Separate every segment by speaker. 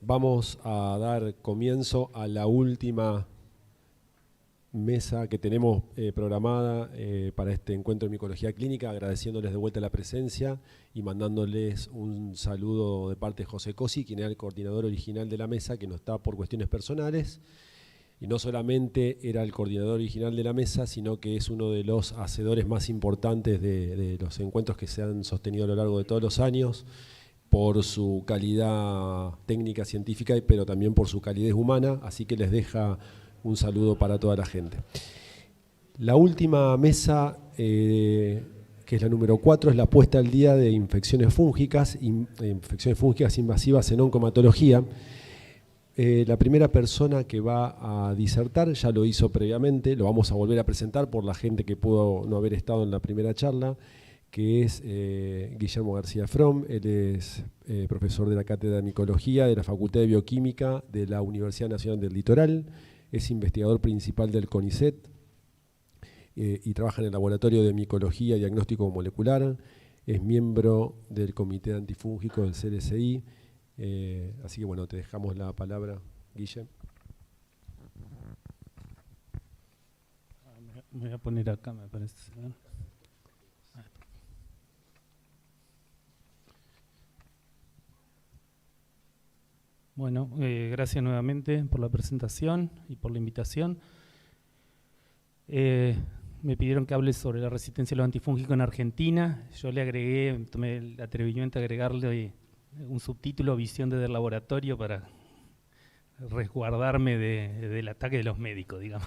Speaker 1: Vamos a dar comienzo a la última mesa que tenemos programada para este encuentro de micología clínica, agradeciéndoles de vuelta la presencia y mandándoles un saludo de parte de José Cosi, quien era el coordinador original de la mesa, que no está por cuestiones personales. Y no solamente era el coordinador original de la mesa, sino que es uno de los hacedores más importantes de los encuentros que se han sostenido a lo largo de todos los años, por su calidad técnica, científica, pero también por su calidez humana, así que les deja un saludo para toda la gente. La última mesa, que es la número 4, es la puesta al día de infecciones fúngicas invasivas en oncomatología. La primera persona que va a disertar ya lo hizo previamente, lo vamos a volver a presentar por la gente que pudo no haber estado en la primera charla, que es Guillermo García From. Él es profesor de la Cátedra de Micología de la Facultad de Bioquímica de la Universidad Nacional del Litoral, es investigador principal del CONICET y trabaja en el Laboratorio de Micología y Diagnóstico Molecular, es miembro del Comité Antifúngico del CLSI, así que bueno, te dejamos la palabra, Guille.
Speaker 2: Me voy a poner acá, me parece. Bueno, gracias nuevamente por la presentación y por la invitación. Me pidieron que hable sobre la resistencia a los antifúngicos en Argentina. Yo le agregué, tomé el atrevimiento de agregarle un subtítulo, visión desde el laboratorio, para resguardarme del ataque de los médicos, digamos.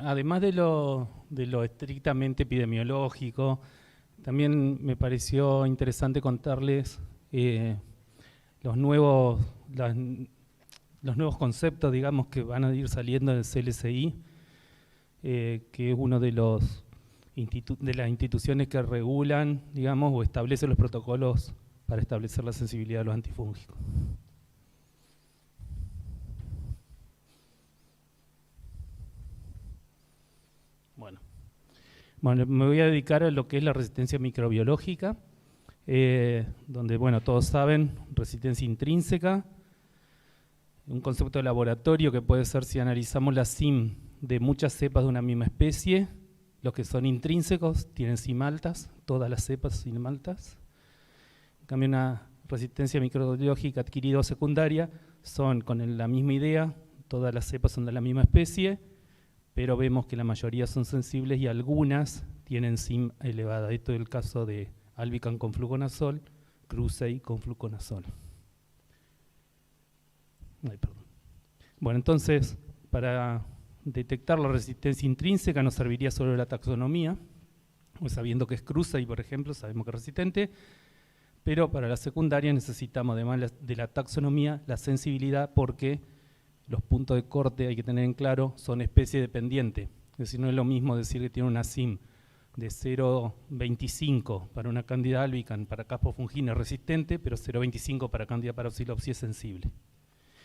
Speaker 2: Además de lo estrictamente epidemiológico, también me pareció interesante contarles los nuevos conceptos, digamos, que van a ir saliendo del CLSI, que es uno de las instituciones que regulan, digamos, o establecen los protocolos para establecer la sensibilidad a los antifúngicos. Bueno, me voy a dedicar a lo que es la resistencia microbiológica, donde, bueno, todos saben, resistencia intrínseca, un concepto de laboratorio que puede ser, si analizamos la CIM de muchas cepas de una misma especie, los que son intrínsecos tienen CIM altas, todas las cepas CIM altas. En cambio, una resistencia microbiológica adquirida o secundaria son con la misma idea, todas las cepas son de la misma especie, pero vemos que la mayoría son sensibles y algunas tienen CIM elevada. Esto es el caso de Albican con fluconazol, Krusei con fluconazol. Bueno, entonces, para detectar la resistencia intrínseca nos serviría solo la taxonomía, sabiendo que es Krusei, por ejemplo, sabemos que es resistente, pero para la secundaria necesitamos, además de la taxonomía, la sensibilidad, porque los puntos de corte, hay que tener en claro, son especie dependiente. Es decir, no es lo mismo decir que tiene una CIM de 0,25 para una Candida albicans, para Caspofungina resistente, pero 0,25 para Candida parapsilopsis es sensible.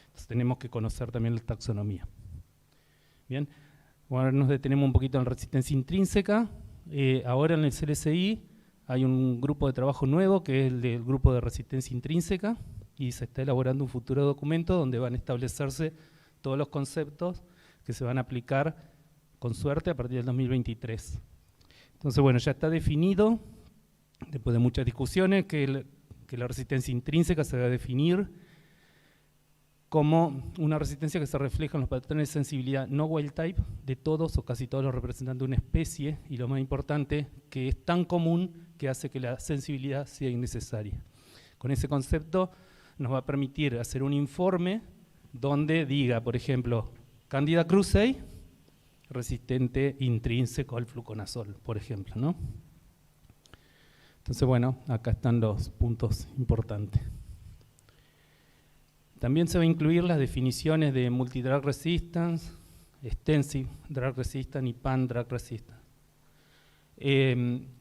Speaker 2: Entonces tenemos que conocer también la taxonomía. Bien, ahora nos detenemos un poquito en la resistencia intrínseca. Ahora en el CLSI hay un grupo de trabajo nuevo, que es el del grupo de resistencia intrínseca, y se está elaborando un futuro documento donde van a establecerse todos los conceptos que se van a aplicar, con suerte, a partir del 2023. Entonces, bueno, ya está definido, después de muchas discusiones, que la resistencia intrínseca se va a definir como una resistencia que se refleja en los patrones de sensibilidad no wild type de todos o casi todos los representantes de una especie, y lo más importante, que es tan común que hace que la sensibilidad sea innecesaria. Con ese concepto nos va a permitir hacer un informe donde diga, por ejemplo, Candida krusei, resistente intrínseco al fluconazol, por ejemplo, ¿no? Entonces, bueno, acá están los puntos importantes. También se va a incluir las definiciones de multidrug resistance, extensive drug resistance y pan drug resistance.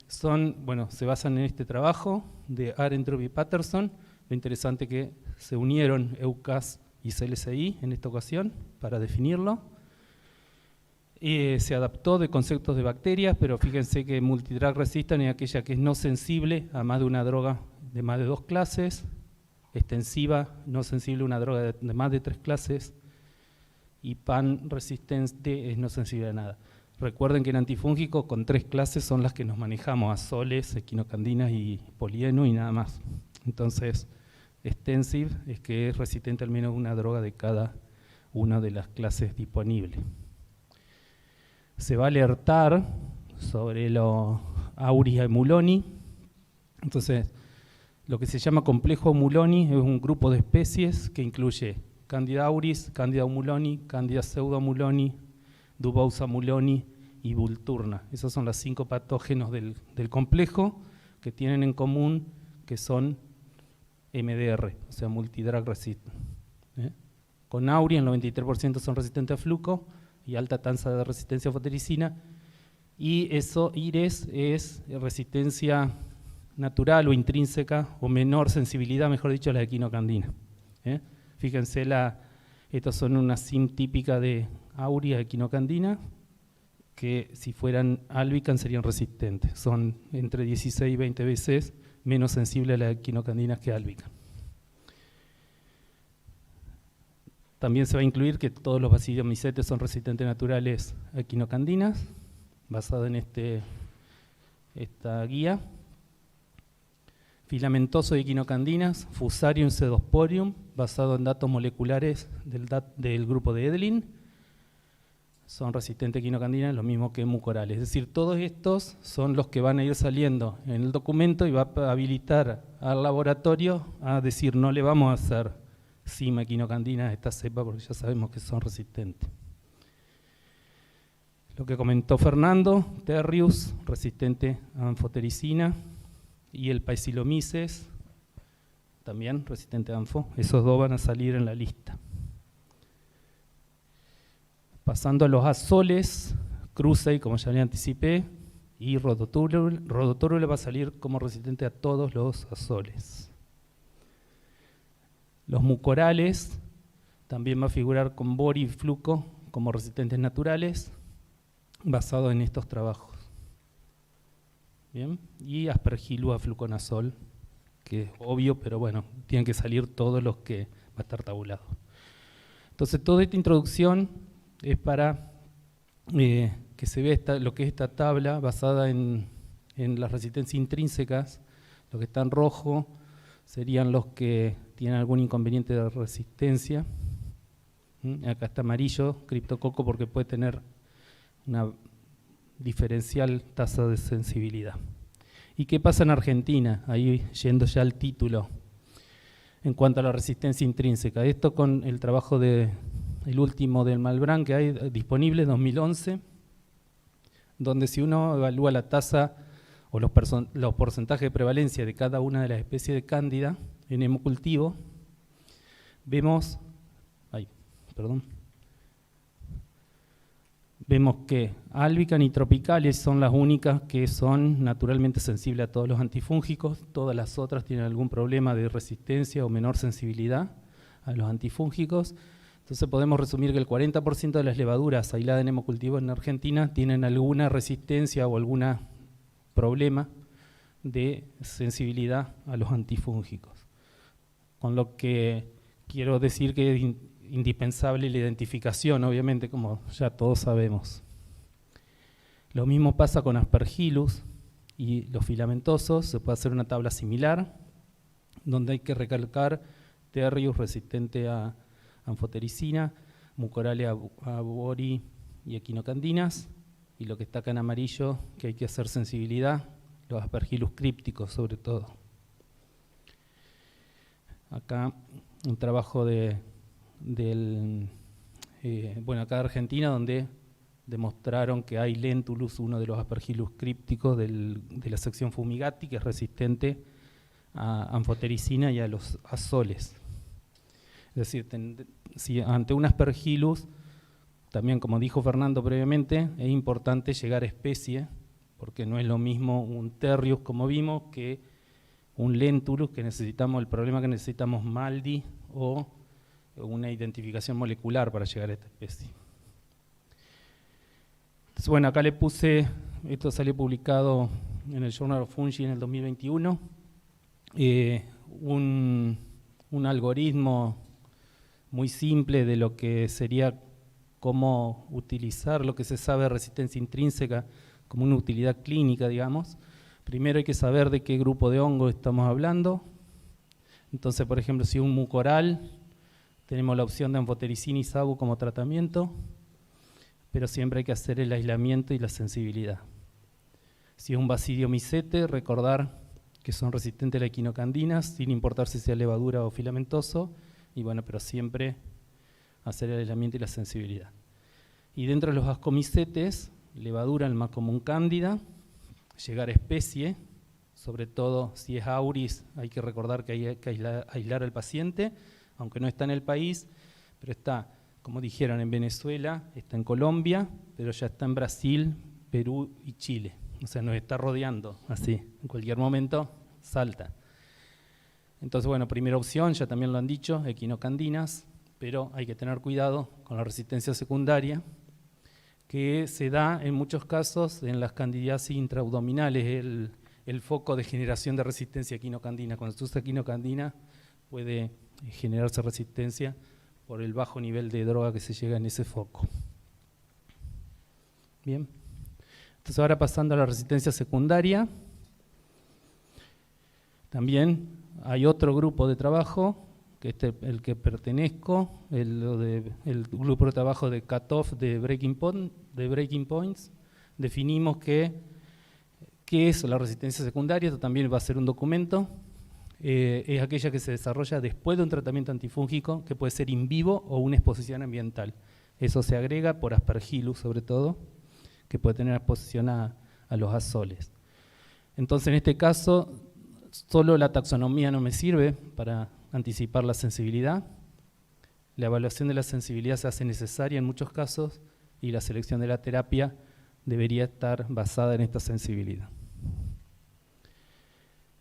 Speaker 2: Se basan en este trabajo de Arendt y Patterson. Lo interesante es que se unieron EUCAS y CLSI en esta ocasión para definirlo. Se adaptó de conceptos de bacterias, pero fíjense que multidrug resistant es aquella que es no sensible a más de una droga de más de 2 clases, extensiva, no sensible a una droga de más de 3 clases, y pan resistente es no sensible a nada. Recuerden que en antifúngicos con 3 clases son las que nos manejamos, azoles, equinocandinas y polieno y nada más. Entonces, extensive es que es resistente al menos a una droga de cada una de las clases disponibles. Se va a alertar sobre los auris emuloni. Entonces, lo que se llama complejo emuloni es un grupo de especies que incluye Candida auris, Candida emuloni, Candida pseudoemuloni, Dubausa emuloni y Vulturna. Esos son los 5 patógenos del complejo que tienen en común que son MDR, o sea, multidrug resistant. Con auris, el 93% son resistentes a fluco y alta tasa de resistencia a fotericina, y eso, IRES, es resistencia natural o intrínseca, o menor sensibilidad, mejor dicho, a la equinocandina. Fíjense, estas son una SIM típica de auria equinocandina, que si fueran albicans serían resistentes. Son entre 16 y 20 veces menos sensibles a las equinocandinas que albican. También se va a incluir que todos los basidiomycetes son resistentes naturales a equinocandinas, basado en esta guía. Filamentoso de equinocandinas, Fusarium pseudosporium, basado en datos moleculares del grupo de Edelin. Son resistentes a equinocandinas, lo mismo que mucorales. Es decir, todos estos son los que van a ir saliendo en el documento y va a habilitar al laboratorio a decir, no le vamos a hacer cima equinocandina a esta cepa porque ya sabemos que son resistentes. Lo que comentó Fernando, Terrius, resistente a anfotericina, y el Paecilomyces, también resistente a anfo. Esos 2 van a salir en la lista. Pasando a los azoles, Crusei, como ya le anticipé, y Rhodotórula va a salir como resistente a todos los azoles. Los mucorales también va a figurar con bori y fluco como resistentes naturales, basado en estos trabajos. Bien, y Aspergillus fluconazol, que es obvio, pero bueno, tienen que salir todos los que va a estar tabulado. Entonces, toda esta introducción es para que se vea lo que es esta tabla basada en las resistencias intrínsecas. Lo que está en rojo serían los que tienen algún inconveniente de resistencia. Acá está amarillo, criptococo, porque puede tener una diferencial tasa de sensibilidad. ¿Y qué pasa en Argentina? Ahí yendo ya al título, en cuanto a la resistencia intrínseca. Esto con el trabajo el último del Malbrán que hay disponible, 2011, donde si uno evalúa la tasa o los porcentajes de prevalencia de cada una de las especies de cándida en hemocultivo, vemos que albicans y tropicales son las únicas que son naturalmente sensibles a todos los antifúngicos. Todas las otras tienen algún problema de resistencia o menor sensibilidad a los antifúngicos. Entonces podemos resumir que el 40% de las levaduras aisladas en hemocultivo en Argentina tienen alguna resistencia o algún problema de sensibilidad a los antifúngicos. Con lo que quiero decir que es indispensable la identificación, obviamente, como ya todos sabemos. Lo mismo pasa con Aspergillus y los filamentosos. Se puede hacer una tabla similar, donde hay que recalcar Terrius resistente a anfotericina, mucorales a bori y equinocandinas, y lo que está acá en amarillo, que hay que hacer sensibilidad, los Aspergillus crípticos sobre todo. Acá un trabajo acá de Argentina, donde demostraron que hay Lentulus, uno de los Aspergillus crípticos de la sección Fumigati, que es resistente a anfotericina y a los azoles. Es decir, si ante un Aspergillus, también como dijo Fernando previamente, es importante llegar a especie, porque no es lo mismo un Terrius, como vimos, que un Lentulus, que necesitamos, el problema que necesitamos Maldi o una identificación molecular para llegar a esta especie. Entonces, bueno, acá le puse, esto salió publicado en el Journal of Fungi en el 2021, un algoritmo muy simple de lo que sería cómo utilizar lo que se sabe de resistencia intrínseca como una utilidad clínica, digamos. Primero hay que saber de qué grupo de hongo estamos hablando. Entonces, por ejemplo, si es un mucoral, tenemos la opción de anfotericina y sabu como tratamiento, pero siempre hay que hacer el aislamiento y la sensibilidad. Si es un basidiomycete, recordar que son resistentes a la equinocandinas, sin importar si sea levadura o filamentoso, y bueno, pero siempre hacer el aislamiento y la sensibilidad. Y dentro de los ascomicetes, levadura, el más común cándida, llegar a especie, sobre todo si es auris, hay que recordar que hay que aislar al paciente, aunque no está en el país, pero está, como dijeron, en Venezuela, está en Colombia, pero ya está en Brasil, Perú y Chile. O sea, nos está rodeando así, en cualquier momento salta. Entonces, bueno, primera opción, ya también lo han dicho, equinocandinas, pero hay que tener cuidado con la resistencia secundaria, que se da en muchos casos en las candidiasis intraabdominales, el foco de generación de resistencia equinocandina. Cuando se usa equinocandina puede generarse resistencia por el bajo nivel de droga que se llega en ese foco. Bien. Entonces ahora pasando a la resistencia secundaria, también hay otro grupo de trabajo, que es el que pertenezco, el grupo de trabajo de cutoff de breaking points. Definimos qué es la resistencia secundaria, esto también va a ser un documento. Es aquella que se desarrolla después de un tratamiento antifúngico, que puede ser in vivo o una exposición ambiental. Eso se agrega por Aspergillus sobre todo, que puede tener exposición a los azoles. Entonces, en este caso, solo la taxonomía no me sirve para anticipar la sensibilidad. La evaluación de la sensibilidad se hace necesaria en muchos casos y la selección de la terapia debería estar basada en esta sensibilidad.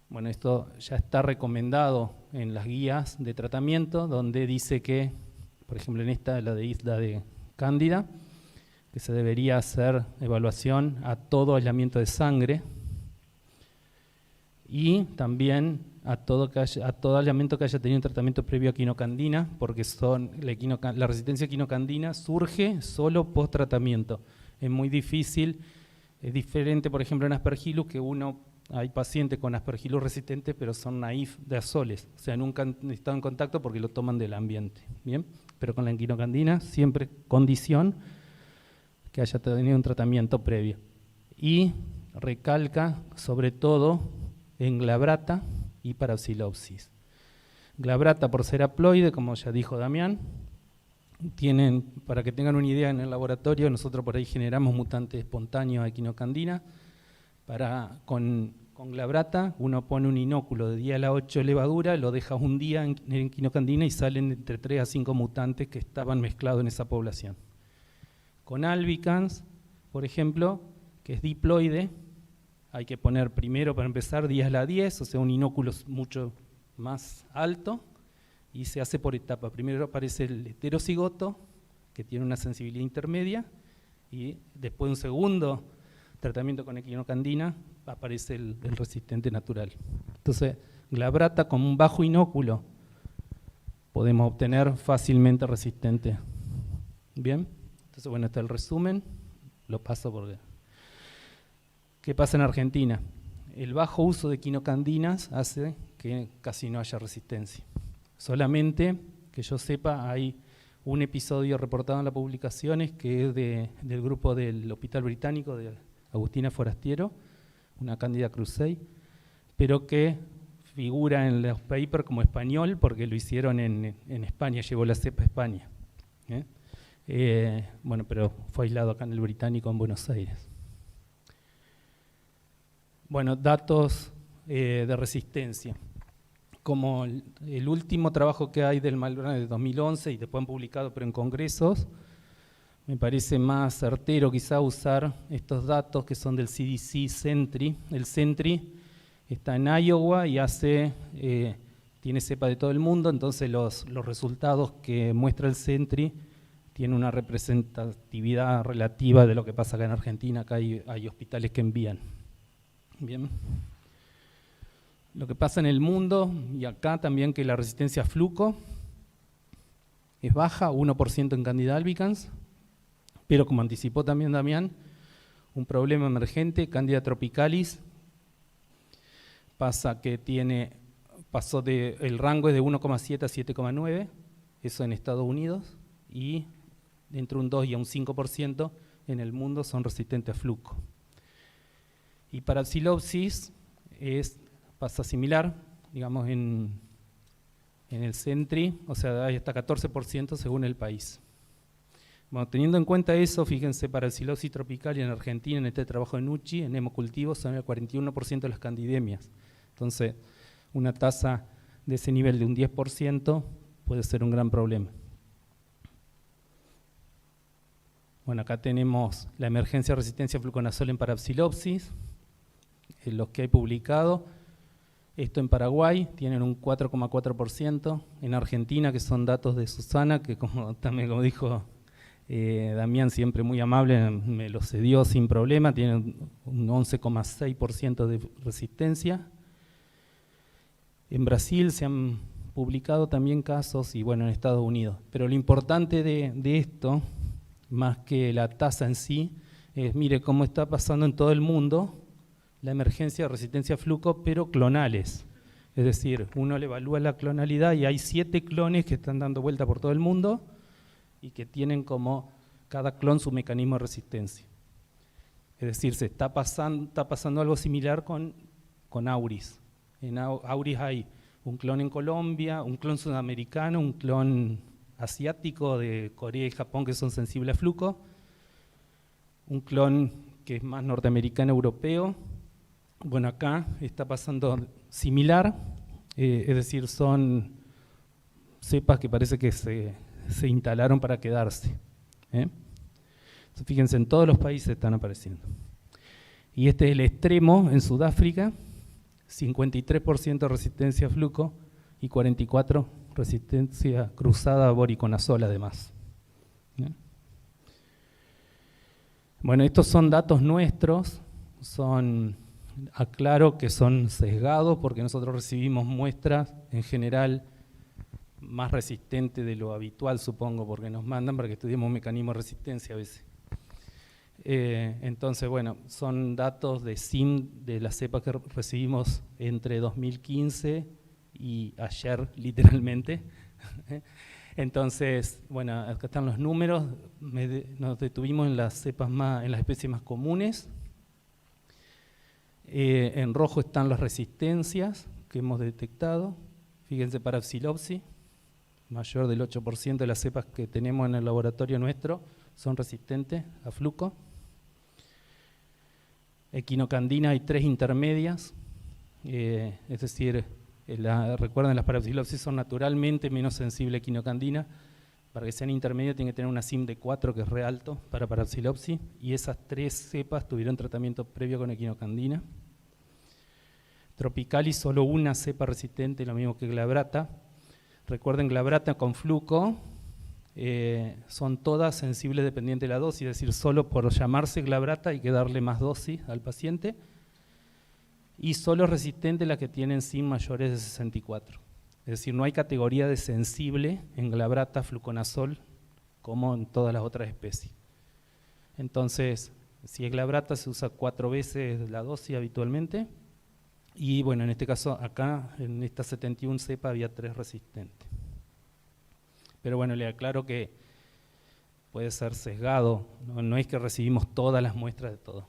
Speaker 2: Bueno, esto ya está recomendado en las guías de tratamiento, donde dice que, por ejemplo, en esta, la de Isla de Cándida, que se debería hacer evaluación a todo aislamiento de sangre y también a todo aislamiento que haya tenido un tratamiento previo a quinocandina, porque la resistencia a quinocandina surge solo post-tratamiento. Es muy difícil, es diferente, por ejemplo, en Aspergillus, que hay pacientes con Aspergillus resistentes, pero son naif de azoles, o sea, nunca han estado en contacto porque lo toman del ambiente, ¿bien? Pero con la quinocandina siempre condición que haya tenido un tratamiento previo. Y recalca, sobre todo, en glabrata y parapsilopsis. Glabrata por ser haploide, como ya dijo Damián, para que tengan una idea, en el laboratorio nosotros por ahí generamos mutantes espontáneos a equinocandina. Con glabrata uno pone un inóculo de 10 a la 8 levadura, lo deja un día en equinocandina y salen entre 3 a 5 mutantes que estaban mezclados en esa población. Con albicans, por ejemplo, que es diploide, hay que poner primero, para empezar, 10 a la 10, o sea, un inóculo mucho más alto, y se hace por etapa. Primero aparece el heterocigoto, que tiene una sensibilidad intermedia, y después de un segundo tratamiento con equinocandina, aparece el resistente natural. Entonces, glabrata con un bajo inóculo podemos obtener fácilmente resistente. Bien, entonces bueno, este es el resumen, lo paso porque... ¿Qué pasa en Argentina? El bajo uso de quinocandinas hace que casi no haya resistencia. Solamente, que yo sepa, hay un episodio reportado en las publicaciones que es del grupo del Hospital Británico de Agustina Forastiero, una Candida krusei, pero que figura en los papers como español porque lo hicieron en España, llevó la cepa a España. Bueno, pero fue aislado acá en el Británico en Buenos Aires. Bueno, datos de resistencia. Como el último trabajo que hay del Malbrana de 2011 y después han publicado pero en congresos, me parece más certero quizá usar estos datos que son del CDC Sentry. El Sentry está en Iowa y tiene cepa de todo el mundo, entonces los resultados que muestra el Sentry tiene una representatividad relativa de lo que pasa acá en Argentina. Acá hay hospitales que envían. Bien. Lo que pasa en el mundo, y acá también, que la resistencia a fluco es baja, 1% en Candida albicans, pero como anticipó también Damián, un problema emergente, Candida tropicalis, el rango es de 1,7 a 7,9, eso en Estados Unidos, y entre un 2 y un 5% en el mundo son resistentes a fluco. Y para Psilopsis pasa similar, digamos en el CENTRI, o sea, hay hasta 14% según el país. Bueno, teniendo en cuenta eso, fíjense, para el Psilopsis tropical y en Argentina, en este trabajo de Nucci, en hemocultivos son el 41% de las candidemias. Entonces, una tasa de ese nivel de un 10% puede ser un gran problema. Bueno, acá tenemos la emergencia de resistencia a fluconazol en parapsilopsis, los que hay publicado. Esto en Paraguay tienen un 4,4%, en Argentina, que son datos de Susana, que como dijo Damián, siempre muy amable, me lo cedió sin problema, tienen un 11,6% de resistencia. En Brasil se han publicado también casos, y bueno, en Estados Unidos. Pero lo importante de esto, más que la tasa en sí, es, mire cómo está pasando en todo el mundo la emergencia de resistencia a fluco, pero clonales. Es decir, uno le evalúa la clonalidad y hay 7 clones que están dando vuelta por todo el mundo y que tienen como cada clon su mecanismo de resistencia. Es decir, se está pasando algo similar con Auris. En Auris hay un clon en Colombia, un clon sudamericano, un clon asiático de Corea y Japón que son sensibles a fluco, un clon que es más norteamericano europeo. Bueno, acá está pasando similar, es decir, son cepas que parece que se instalaron para quedarse. Entonces, fíjense, en todos los países están apareciendo. Y este es el extremo en Sudáfrica, 53% resistencia a fluco y 44% resistencia cruzada a voriconazol además. Bueno, estos son datos nuestros, aclaro que son sesgados porque nosotros recibimos muestras en general más resistentes de lo habitual, supongo, porque nos mandan para que estudiemos mecanismos de resistencia a veces. Entonces, bueno, son datos de SIM de las cepas que recibimos entre 2015 y ayer, literalmente. Entonces, bueno, acá están los números. Nos detuvimos en las cepas en las especies más comunes. En rojo están las resistencias que hemos detectado. Fíjense, para Psilopsis, mayor del 8% de las cepas que tenemos en el laboratorio nuestro son resistentes a fluco. Equinocandina hay 3 intermedias, es decir, recuerden, las parapsilopsis son naturalmente menos sensibles a equinocandina. Para que sean intermedias tienen que tener una SIM de 4, que es re alto para parapsilopsis, y esas 3 cepas tuvieron tratamiento previo con equinocandina. Tropicalis, solo una cepa resistente, lo mismo que glabrata. Recuerden, glabrata con fluco son todas sensibles dependientes de la dosis, es decir, solo por llamarse glabrata hay que darle más dosis al paciente, y solo resistentes las que tienen SIM mayores de 64. Es decir, no hay categoría de sensible en glabrata, fluconazol, como en todas las otras especies. Entonces, si es glabrata se usa 4 veces la dosis habitualmente, y bueno, en este caso acá, en esta 71 cepa había 3 resistentes. Pero bueno, le aclaro que puede ser sesgado, no es que recibimos todas las muestras de todo.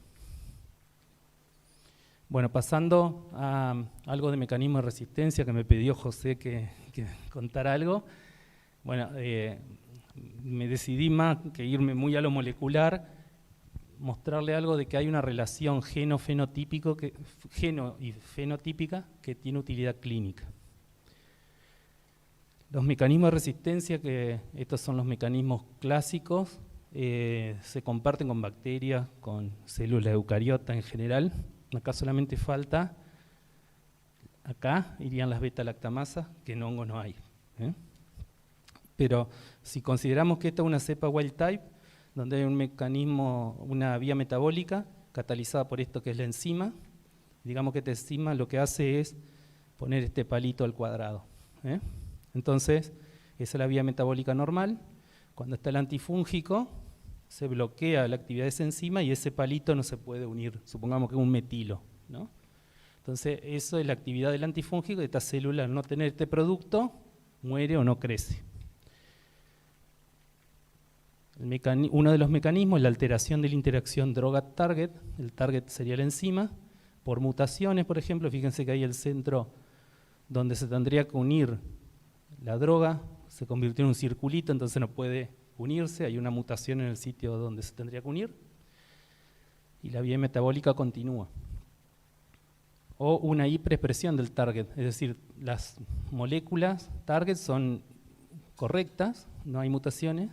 Speaker 2: Bueno, pasando a algo de mecanismo de resistencia que me pidió José que contara algo. Bueno, me decidí más que irme muy a lo molecular, mostrarle algo de que hay una relación geno y fenotípica que tiene utilidad clínica. Los mecanismos de resistencia, que estos son los mecanismos clásicos, se comparten con bacterias, con células eucariotas en general. Acá solamente falta, acá irían las beta-lactamasas, que en hongos no hay. Pero si consideramos que esta es una cepa wild type, donde hay un mecanismo, una vía metabólica catalizada por esto que es la enzima, digamos que esta enzima lo que hace es poner este palito al cuadrado. Entonces, esa es la vía metabólica normal. Cuando está el antifúngico, se bloquea la actividad de esa enzima y ese palito no se puede unir, supongamos que es un metilo, ¿no? Entonces, eso es la actividad del antifúngico, y esta célula al no tener este producto, muere o no crece. Uno de los mecanismos es la alteración de la interacción droga-target. El target sería la enzima. Por mutaciones, por ejemplo, fíjense que ahí el centro donde se tendría que unir la droga se convirtió en un circulito, entonces no puede unirse, hay una mutación en el sitio donde se tendría que unir, y la vía metabólica continúa. O una hiperexpresión del target, es decir, las moléculas target son correctas, no hay mutaciones,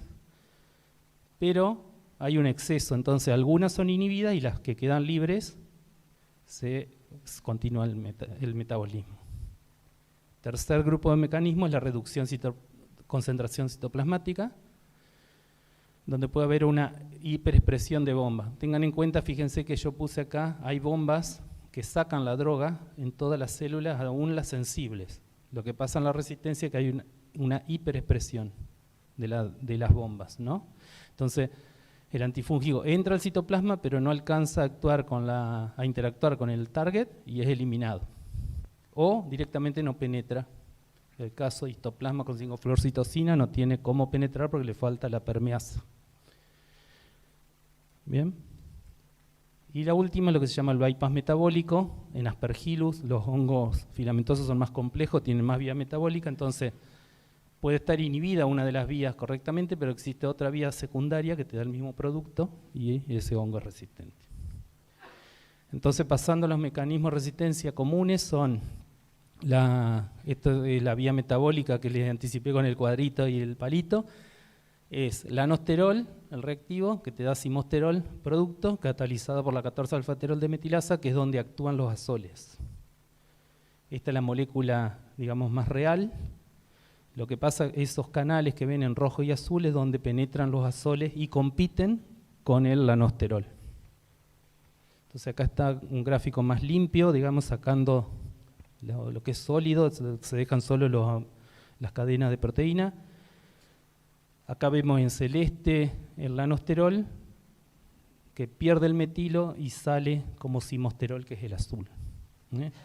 Speaker 2: pero hay un exceso, entonces algunas son inhibidas y las que quedan libres se continúa el metabolismo. Tercer grupo de mecanismos es la reducción concentración citoplasmática, donde puede haber una hiperexpresión de bombas. Tengan en cuenta, fíjense que yo puse acá, hay bombas que sacan la droga en todas las células, aún las sensibles. Lo que pasa en la resistencia es que hay una hiperexpresión de las bombas, ¿no? Entonces, el antifúngico entra al citoplasma, pero no alcanza a interactuar con el target y es eliminado. O directamente no penetra. El caso de histoplasma con 5-fluorcitosina no tiene cómo penetrar porque le falta la permeasa. Bien. Y la última es lo que se llama el bypass metabólico. En Aspergillus los hongos filamentosos son más complejos, tienen más vía metabólica, entonces puede estar inhibida una de las vías correctamente, pero existe otra vía secundaria que te da el mismo producto y ese hongo es resistente. Entonces, pasando a los mecanismos de resistencia comunes, son esto de la vía metabólica que les anticipé con el cuadrito y el palito, es el anosterol, el reactivo, que te da simosterol, producto, catalizado por la 14-alfaterol de metilasa, que es donde actúan los azoles. Esta es la molécula, digamos, más real. Lo que pasa, esos canales que ven en rojo y azul es donde penetran los azoles y compiten con el lanosterol. Entonces acá está un gráfico más limpio, digamos, sacando lo que es sólido, se dejan solo las cadenas de proteína. Acá vemos en celeste el lanosterol, que pierde el metilo y sale como simosterol, que es el azul.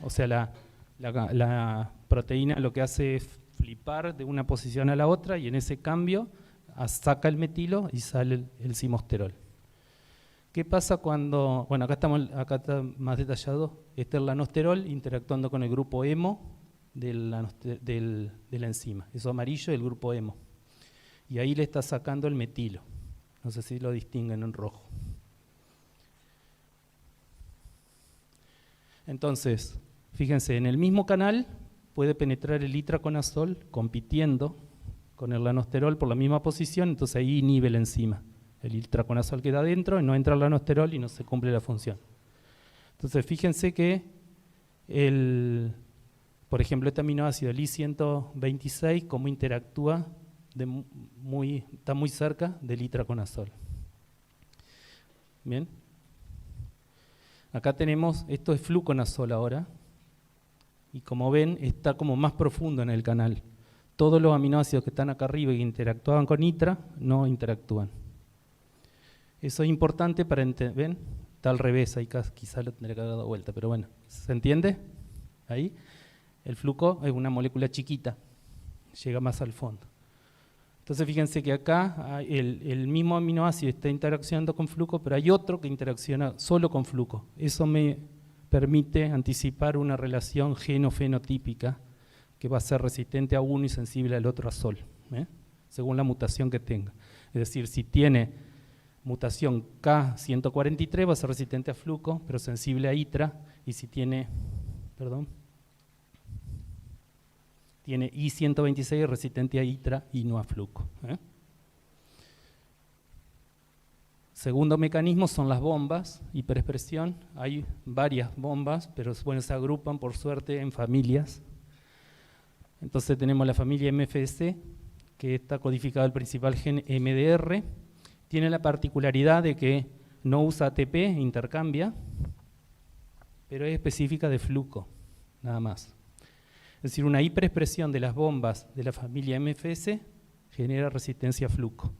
Speaker 2: O sea, la proteína lo que hace es flipar de una posición a la otra y en ese cambio saca el metilo y sale el simosterol. ¿Qué pasa cuando, bueno, acá está más detallado, este es el lanosterol interactuando con el grupo hemo de la enzima, eso amarillo es el grupo hemo, y ahí le está sacando el metilo, no sé si lo distinguen en rojo. Entonces, fíjense, en el mismo canal puede penetrar el itraconazol compitiendo con el lanosterol por la misma posición, entonces ahí inhibe la enzima. El itraconazol queda adentro y no entra el lanosterol y no se cumple la función. Entonces, fíjense que, por ejemplo, este aminoácido, el I-126, cómo interactúa, está muy cerca del itraconazol. Bien. Acá tenemos, esto es fluconazol ahora, y como ven, está como más profundo en el canal. Todos los aminoácidos que están acá arriba y que interactuaban con ITRA, no interactúan. Eso es importante para entender, ¿ven? Está al revés, ahí quizás lo tendría que haber dado vuelta, pero bueno, ¿se entiende? Ahí, el fluco es una molécula chiquita, llega más al fondo. Entonces fíjense que acá el mismo aminoácido está interaccionando con fluco, pero hay otro que interacciona solo con fluco. Eso me permite anticipar una relación genofenotípica que va a ser resistente a uno y sensible al otro azol, según la mutación que tenga. Es decir, si tiene mutación K143 va a ser resistente a fluco, pero sensible a ITRA, y si tiene I-126 resistente a ITRA y no a fluco. Segundo mecanismo son las bombas, hiperexpresión. Hay varias bombas, pero bueno, se agrupan por suerte en familias. Entonces tenemos la familia MFC, que está codificado el principal gen MDR, tiene la particularidad de que no usa ATP, intercambia, pero es específica de fluco, nada más. Es decir, una hiperexpresión de las bombas de la familia MFS genera resistencia a fluco,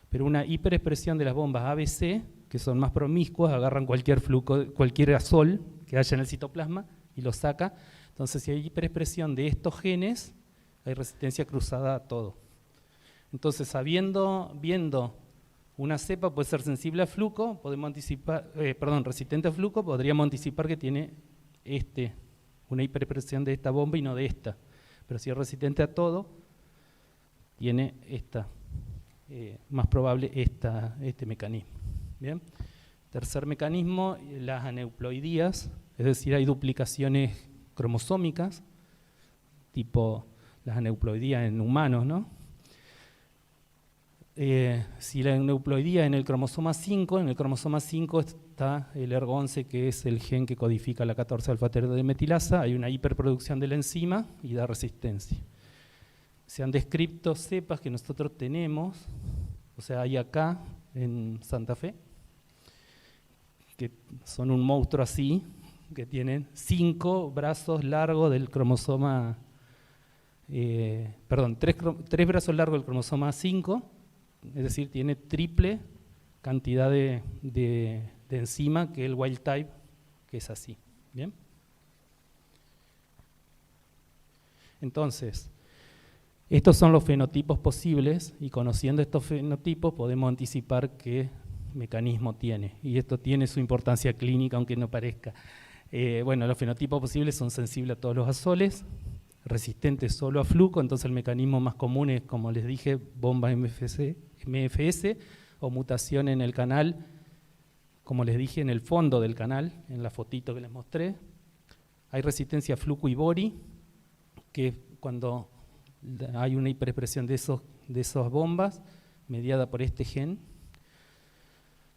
Speaker 2: pero una hiperexpresión de las bombas ABC, que son más promiscuas, agarran cualquier fluco, cualquier azol que haya en el citoplasma y lo saca. Entonces, si hay hiperexpresión de estos genes, hay resistencia cruzada a todo. Entonces, viendo una cepa puede ser sensible a fluco, podemos anticipar, resistente a fluco, podríamos anticipar que tiene una hiperexpresión de esta bomba y no de esta. Pero si es resistente a todo, tiene más probable este mecanismo. Bien. Tercer mecanismo, las aneuploidías, es decir, hay duplicaciones cromosómicas, tipo las aneuploidías en humanos, ¿no? Si la aneuploidía en el cromosoma 5, en el cromosoma 5 está el ERG11, que es el gen que codifica la 14-alfa-metilasa, hay una hiperproducción de la enzima y da resistencia. Se han descrito cepas que nosotros tenemos, o sea, hay acá en Santa Fe, que son un monstruo así, que tienen 5 brazos largos del cromosoma, 3 brazos largos del cromosoma 5, es decir, tiene triple cantidad de enzima que el wild type, que es así. ¿Bien? Entonces, estos son los fenotipos posibles y conociendo estos fenotipos podemos anticipar qué mecanismo tiene. Y esto tiene su importancia clínica, aunque no parezca. Bueno, los fenotipos posibles son sensibles a todos los azoles, resistentes solo a fluco, entonces el mecanismo más común es, como les dije, bomba MFS o mutación en el canal, como les dije, en el fondo del canal, en la fotito que les mostré. Hay resistencia a fluco y bori, que cuando hay una hiperexpresión de esas bombas, mediada por este gen,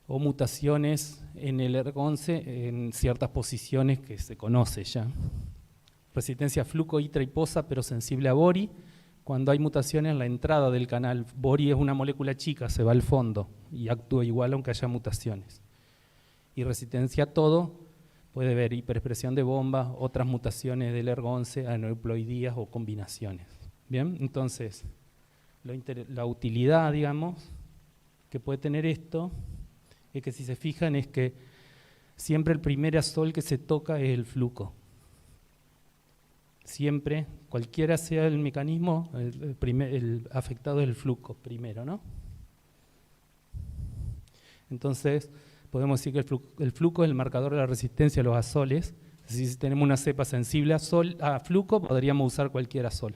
Speaker 2: o mutaciones en el ERG11 en ciertas posiciones que se conoce ya. Resistencia a fluco y triposa, pero sensible a bori, cuando hay mutaciones en la entrada del canal. Bori es una molécula chica, se va al fondo y actúa igual aunque haya mutaciones. Y resistencia a todo, puede haber hiperexpresión de bombas, otras mutaciones del ERG11, aneuploidías o combinaciones. Bien, entonces, la utilidad, digamos, que puede tener esto, es que si se fijan es que siempre el primer azol que se toca es el fluco. Siempre, cualquiera sea el mecanismo, el afectado es el fluco primero, ¿no? Entonces, podemos decir que el fluco es el marcador de la resistencia a los azoles. Es decir, si tenemos una cepa sensible a fluco, podríamos usar cualquier azol.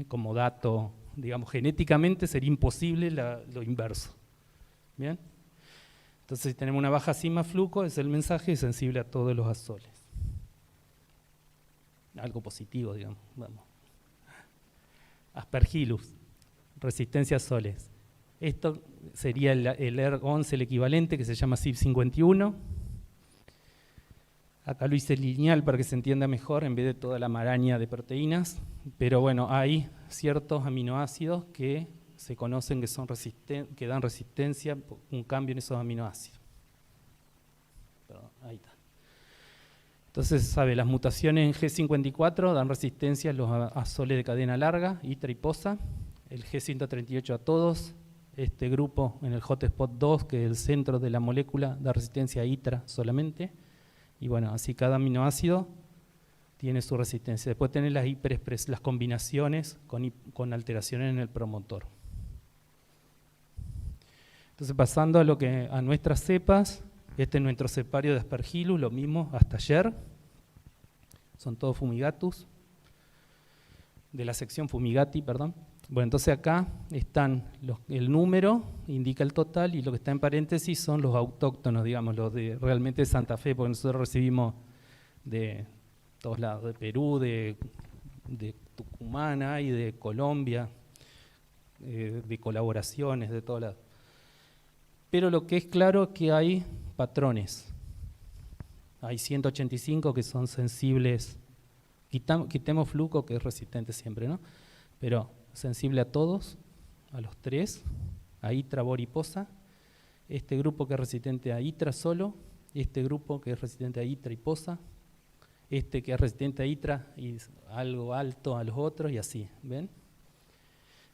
Speaker 2: Como dato, digamos, genéticamente sería imposible lo inverso. ¿Bien? Entonces, si tenemos una baja cima fluco, es el mensaje sensible a todos los azoles. Algo positivo, digamos. Vamos. Aspergillus, resistencia a azoles. Esto sería el ERG11, el equivalente, que se llama CYP51. Acá lo hice lineal para que se entienda mejor en vez de toda la maraña de proteínas. Pero bueno, hay ciertos aminoácidos que se conocen que dan resistencia por un cambio en esos aminoácidos. Perdón, ahí está. Entonces, sabe, las mutaciones en G54 dan resistencia a los azoles de cadena larga y triposa, el G138 a todos, este grupo en el hotspot 2, que es el centro de la molécula, da resistencia a ITRA solamente, y bueno, así cada aminoácido tiene su resistencia. Después tenés las combinaciones con alteraciones en el promotor. Entonces, pasando a nuestras cepas, este es nuestro cepario de Aspergillus, lo mismo hasta ayer. Son todos fumigatus, de la sección fumigati, perdón. Bueno, entonces acá están el número, indica el total, y lo que está en paréntesis son los autóctonos, digamos, los de realmente de Santa Fe, porque nosotros recibimos de todos lados, de Perú, de Tucumán y de Colombia, de colaboraciones, de todos lados. Pero lo que es claro es que hay patrones. Hay 185 que son sensibles, quitemos fluco que es resistente siempre, ¿no? Pero sensible a todos, a los tres, a ITRA, BORI y POSA. Este grupo que es resistente a ITRA solo, este grupo que es resistente a ITRA y POSA, este que es resistente a ITRA y algo alto a los otros y así, ¿ven?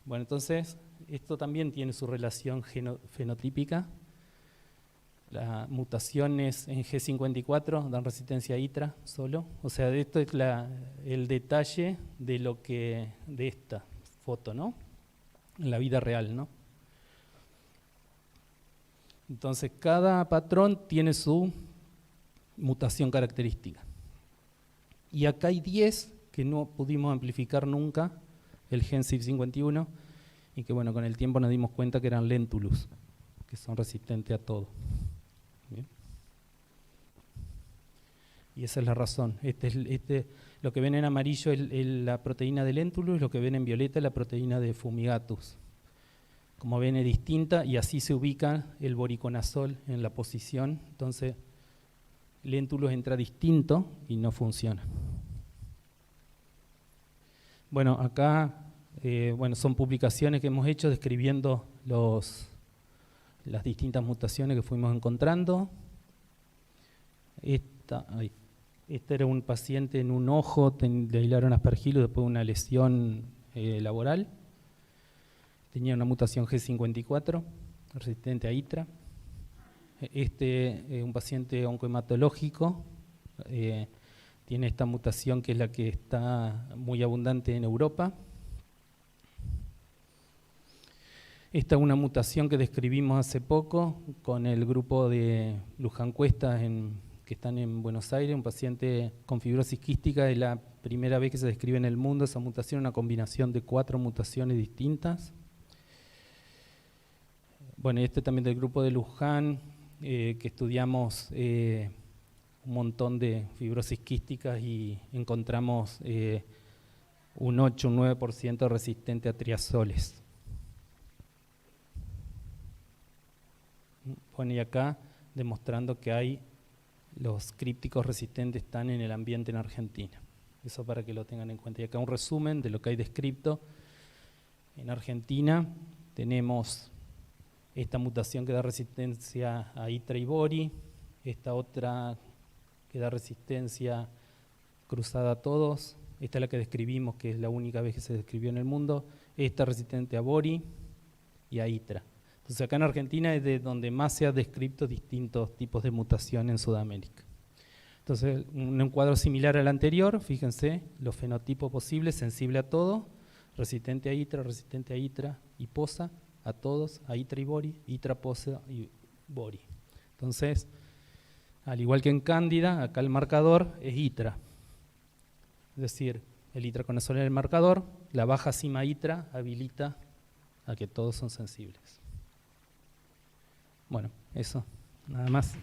Speaker 2: Bueno, entonces, esto también tiene su relación fenotípica. Las mutaciones en G54 dan resistencia a ITRA solo. O sea, esto es el detalle de esta foto, ¿no? En la vida real, ¿no? Entonces, cada patrón tiene su mutación característica. Y acá hay 10 que no pudimos amplificar nunca, el gen CYP51, y que bueno, con el tiempo nos dimos cuenta que eran Lentulus, que son resistentes a todo. ¿Bien? Y esa es la razón. Lo que ven en amarillo es la proteína de Lentulus, lo que ven en violeta es la proteína de Fumigatus. Como ven es distinta y así se ubica el voriconazol en la posición. Entonces, Lentulus entra distinto y no funciona. Bueno, acá son publicaciones que hemos hecho describiendo las distintas mutaciones que fuimos encontrando. Este era un paciente en un ojo, le aislaron aspergillus después de una lesión laboral. Tenía una mutación G54, resistente a ITRA. Un paciente oncohematológico, tiene esta mutación que es la que está muy abundante en Europa. Esta es una mutación que describimos hace poco con el grupo de Luján Cuesta que están en Buenos Aires, un paciente con fibrosis quística, es la primera vez que se describe en el mundo esa mutación, una combinación de 4 mutaciones distintas. Bueno, y también del grupo de Luján, que estudiamos un montón de fibrosis quísticas y encontramos un 8, un 9% resistente a triazoles. Bueno, y acá demostrando que los crípticos resistentes están en el ambiente en Argentina. Eso para que lo tengan en cuenta. Y acá un resumen de lo que hay descrito. En Argentina tenemos esta mutación que da resistencia a ITRA y BORI, esta otra que da resistencia cruzada a todos, esta es la que describimos, que es la única vez que se describió en el mundo, esta resistente a BORI y a ITRA. Entonces acá en Argentina es de donde más se ha descrito distintos tipos de mutación en Sudamérica. Entonces, un cuadro similar al anterior, fíjense, los fenotipos posibles, sensible a todo, resistente a ITRA y POSA, a todos, a ITRA y BORI, ITRA, POSA y BORI. Entonces, al igual que en Cándida, acá el marcador es ITRA. Es decir, el itraconazol en el marcador, la baja cima ITRA habilita a que todos son sensibles. Bueno, eso, nada más.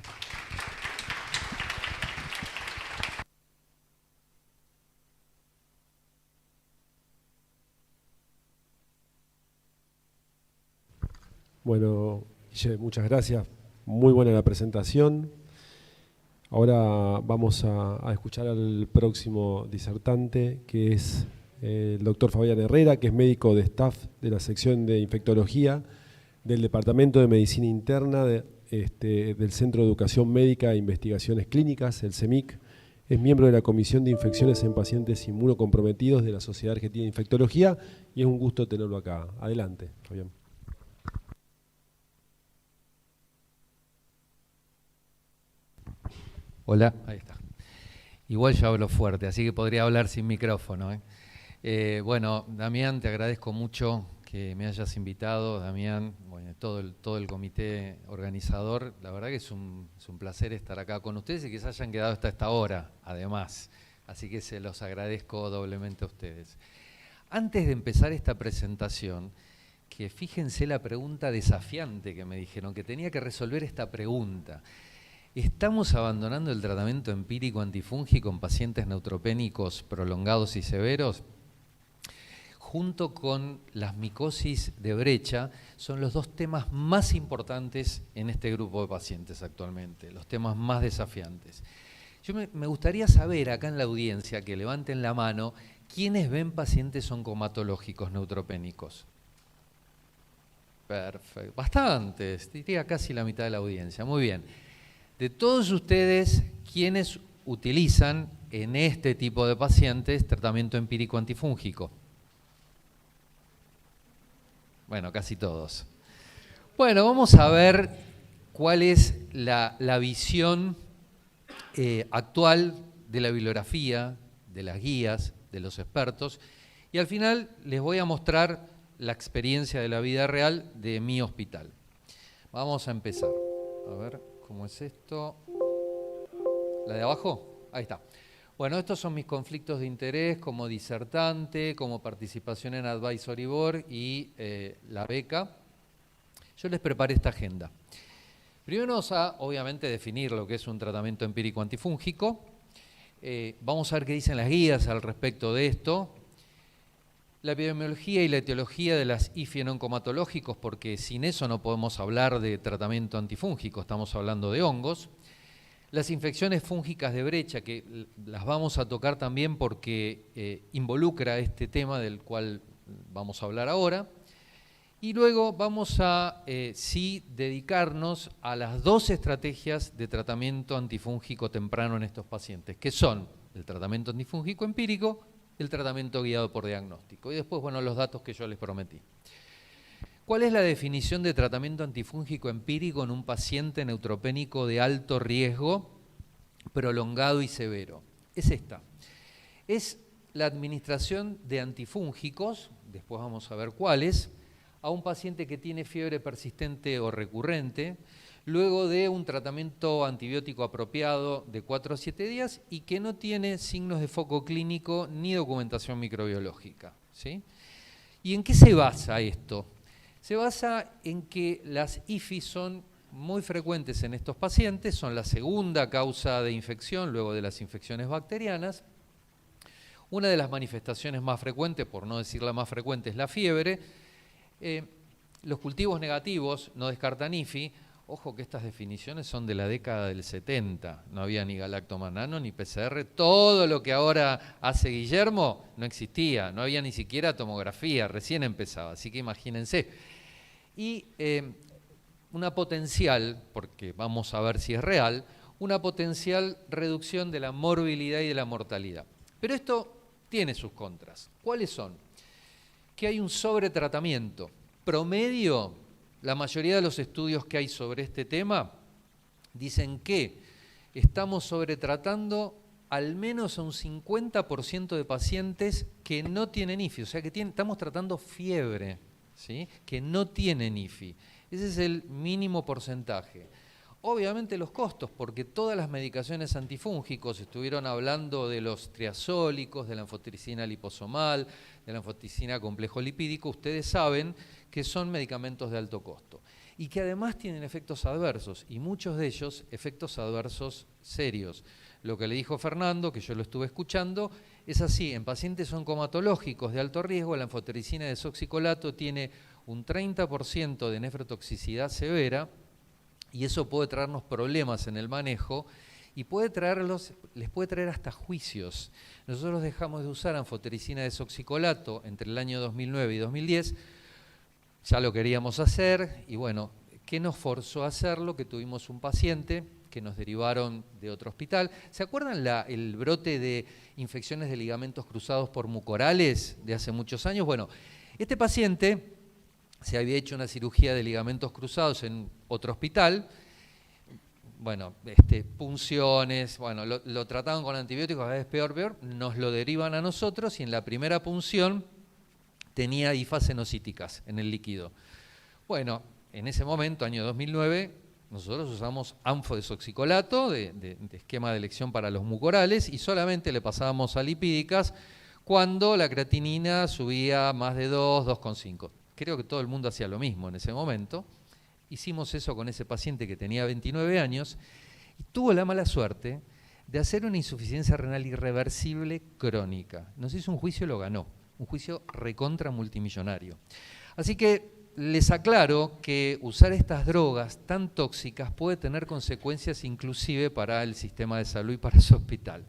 Speaker 1: Bueno, Guille, muchas gracias. Muy buena la presentación. Ahora vamos a escuchar al próximo disertante, que es el doctor Fabián Herrera, que es médico de staff de la sección de infectología del Departamento de Medicina Interna del Centro de Educación Médica e Investigaciones Clínicas, el CEMIC. Es miembro de la Comisión de Infecciones en Pacientes Inmunocomprometidos de la Sociedad Argentina de Infectología y es un gusto tenerlo acá. Adelante, Fabián.
Speaker 3: Hola, ahí está. Igual yo hablo fuerte, así que podría hablar sin micrófono. Bueno, Damián, te agradezco mucho que me hayas invitado, Damián, bueno, todo el comité organizador. La verdad que es un placer estar acá con ustedes y que se hayan quedado hasta esta hora, además. Así que se los agradezco doblemente a ustedes. Antes de empezar esta presentación, que fíjense la pregunta desafiante que me dijeron, que tenía que resolver esta pregunta. ¿Estamos abandonando el tratamiento empírico antifúngico en pacientes neutropénicos prolongados y severos? Junto con las micosis de brecha, son los dos temas más importantes en este grupo de pacientes actualmente, los temas más desafiantes. Me gustaría saber acá en la audiencia, que levanten la mano, ¿quiénes ven pacientes oncomatológicos neutropénicos? Perfecto, bastantes, diría casi la mitad de la audiencia. Muy bien. De todos ustedes, ¿quiénes utilizan en este tipo de pacientes tratamiento empírico antifúngico? Bueno, casi todos. Bueno, vamos a ver cuál es la visión actual de la bibliografía, de las guías, de los expertos, y al final les voy a mostrar la experiencia de la vida real de mi hospital. Vamos a empezar. A ver, ¿cómo es esto? ¿La de abajo? Ahí está. Bueno, estos son mis conflictos de interés como disertante, como participación en Advisory Board y la beca. Yo les preparé esta agenda. Primero vamos a, obviamente, definir lo que es un tratamiento empírico antifúngico. Vamos a ver qué dicen las guías al respecto de esto. La epidemiología y la etiología de las IFI en oncomatológicos, porque sin eso no podemos hablar de tratamiento antifúngico, estamos hablando de hongos. Las infecciones fúngicas de brecha, que las vamos a tocar también porque involucra este tema del cual vamos a hablar ahora. Y luego vamos a, sí, dedicarnos a las 2 estrategias de tratamiento antifúngico temprano en estos pacientes, que son el tratamiento antifúngico empírico, el tratamiento guiado por diagnóstico. Y después, bueno, los datos que yo les prometí. ¿Cuál es la definición de tratamiento antifúngico empírico en un paciente neutropénico de alto riesgo, prolongado y severo? Es esta. Es la administración de antifúngicos, después vamos a ver cuáles, a un paciente que tiene fiebre persistente o recurrente, luego de un tratamiento antibiótico apropiado de 4 a 7 días y que no tiene signos de foco clínico ni documentación microbiológica, ¿sí? ¿Y en qué se basa esto? Se basa en que las IFI son muy frecuentes en estos pacientes, son la segunda causa de infección luego de las infecciones bacterianas. Una de las manifestaciones más frecuentes, por no decir la más frecuente, es la fiebre. Los cultivos negativos no descartan IFI. Ojo que estas definiciones son de la década del 70, no había ni galactomanano ni PCR, todo lo que ahora hace Guillermo no existía, no había ni siquiera tomografía, recién empezaba, así que imagínense. Y una potencial, porque vamos a ver si es real, una potencial reducción de la morbilidad y de la mortalidad. Pero esto tiene sus contras. ¿Cuáles son? Que hay un sobretratamiento promedio. La mayoría de los estudios que hay sobre este tema dicen que estamos sobretratando al menos a un 50% de pacientes que no tienen IFI, o sea que estamos tratando fiebre, ¿sí? Que no tienen IFI. Ese es el mínimo porcentaje. Obviamente los costos, porque todas las medicaciones antifúngicos, estuvieron hablando de los triazólicos, de la anfotericina liposomal, de la anfotericina complejo lipídico, ustedes saben que son medicamentos de alto costo y que además tienen efectos adversos, y muchos de ellos efectos adversos serios. Lo que le dijo Fernando, que yo lo estuve escuchando, es así: en pacientes oncomatológicos de alto riesgo, la anfotericina desoxicolato tiene un 30% de nefrotoxicidad severa, y eso puede traernos problemas en el manejo y les puede traer hasta juicios. Nosotros dejamos de usar anfotericina desoxicolato entre el año 2009 y 2010, ya lo queríamos hacer, y bueno, ¿qué nos forzó a hacerlo? Que tuvimos un paciente que nos derivaron de otro hospital. ¿Se acuerdan el brote de infecciones de ligamentos cruzados por mucorales de hace muchos años? Bueno, este paciente se había hecho una cirugía de ligamentos cruzados en otro hospital, bueno, punciones, bueno, lo trataban con antibióticos, a veces peor, nos lo derivan a nosotros y en la primera punción tenía hifas senocíticas en el líquido. Bueno, en ese momento, año 2009, nosotros usamos anfodesoxicolato de esquema de elección para los mucorales y solamente le pasábamos a lipídicas cuando la creatinina subía más de 2, 2,5. Creo que todo el mundo hacía lo mismo en ese momento. Hicimos eso con ese paciente que tenía 29 años y tuvo la mala suerte de hacer una insuficiencia renal irreversible crónica. Nos hizo un juicio y lo ganó, un juicio recontra multimillonario. Así que les aclaro que usar estas drogas tan tóxicas puede tener consecuencias inclusive para el sistema de salud y para su hospital.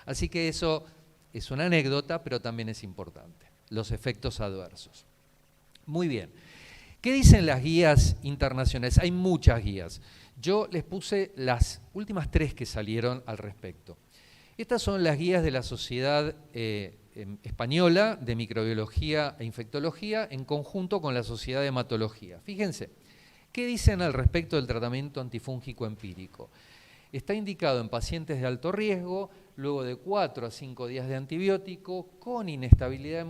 Speaker 3: Así que eso es una anécdota, pero también es importante, los efectos adversos. Muy bien. ¿Qué dicen las guías internacionales? Hay muchas guías. Yo les puse las últimas 3 que salieron al respecto. Estas son las guías de la Sociedad Española de Microbiología e Infectología en conjunto con la Sociedad de Hematología. Fíjense, ¿qué dicen al respecto del tratamiento antifúngico empírico? Está indicado en pacientes de alto riesgo, luego de 4 a 5 días de antibiótico, con inestabilidad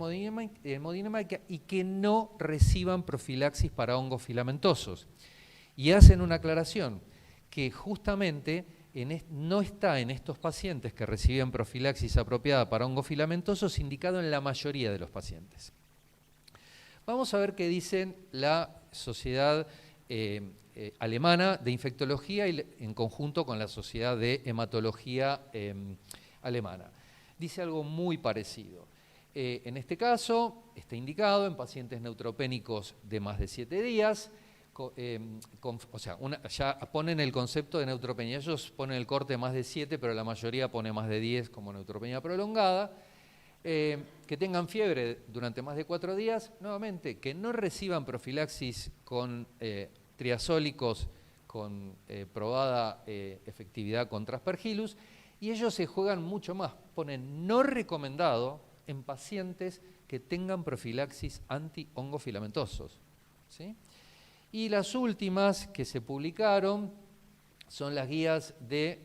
Speaker 3: hemodinámica y que no reciban profilaxis para hongos filamentosos. Y hacen una aclaración, que justamente no está en estos pacientes que reciben profilaxis apropiada para hongos filamentosos indicado en la mayoría de los pacientes. Vamos a ver qué dicen la Sociedad Alemana de Infectología en conjunto con la Sociedad de Hematología Alemana. Dice algo muy parecido. En este caso está indicado en pacientes neutropénicos de más de 7 días, ya ponen el concepto de neutropenia. Ellos ponen el corte más de 7, pero la mayoría pone más de 10 como neutropenia prolongada. Que tengan fiebre durante más de 4 días, nuevamente, que no reciban profilaxis con triazólicos con probada efectividad contra Aspergillus, y ellos se juegan mucho más, ponen no recomendado en pacientes que tengan profilaxis anti-hongofilamentosos, ¿sí? Y las últimas que se publicaron son las guías de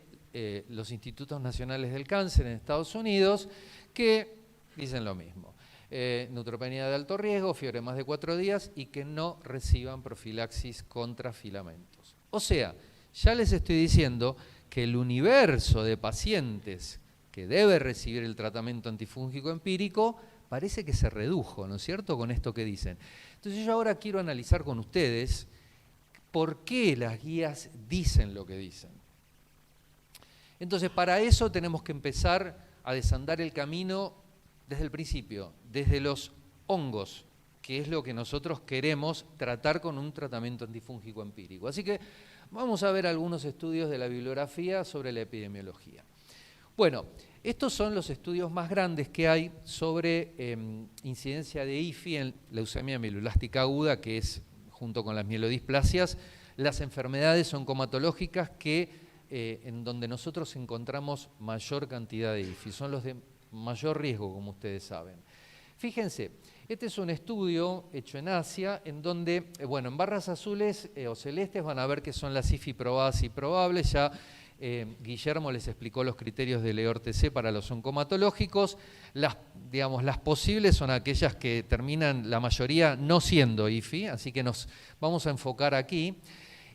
Speaker 3: los Institutos Nacionales del Cáncer en Estados Unidos, que dicen lo mismo. Neutropenia de alto riesgo, fiebre más de 4 días y que no reciban profilaxis contra filamentos. O sea, ya les estoy diciendo que el universo de pacientes que debe recibir el tratamiento antifúngico empírico parece que se redujo, ¿no es cierto?, con esto que dicen. Entonces yo ahora quiero analizar con ustedes por qué las guías dicen lo que dicen. Entonces para eso tenemos que empezar a desandar el camino desde el principio, desde los hongos, que es lo que nosotros queremos tratar con un tratamiento antifúngico empírico. Así que vamos a ver algunos estudios de la bibliografía sobre la epidemiología. Bueno, estos son los estudios más grandes que hay sobre incidencia de IFI en leucemia mieloblástica aguda, que es, junto con las mielodisplasias, las enfermedades oncomatológicas en donde nosotros encontramos mayor cantidad de IFI. Son los de mayor riesgo, como ustedes saben. Fíjense, este es un estudio hecho en Asia, en donde, bueno, en barras azules o celestes van a ver que son las IFI probadas y probables. Ya Guillermo les explicó los criterios del EORTC para los oncomatológicos. Las posibles son aquellas que terminan, la mayoría, no siendo IFI, así que nos vamos a enfocar aquí.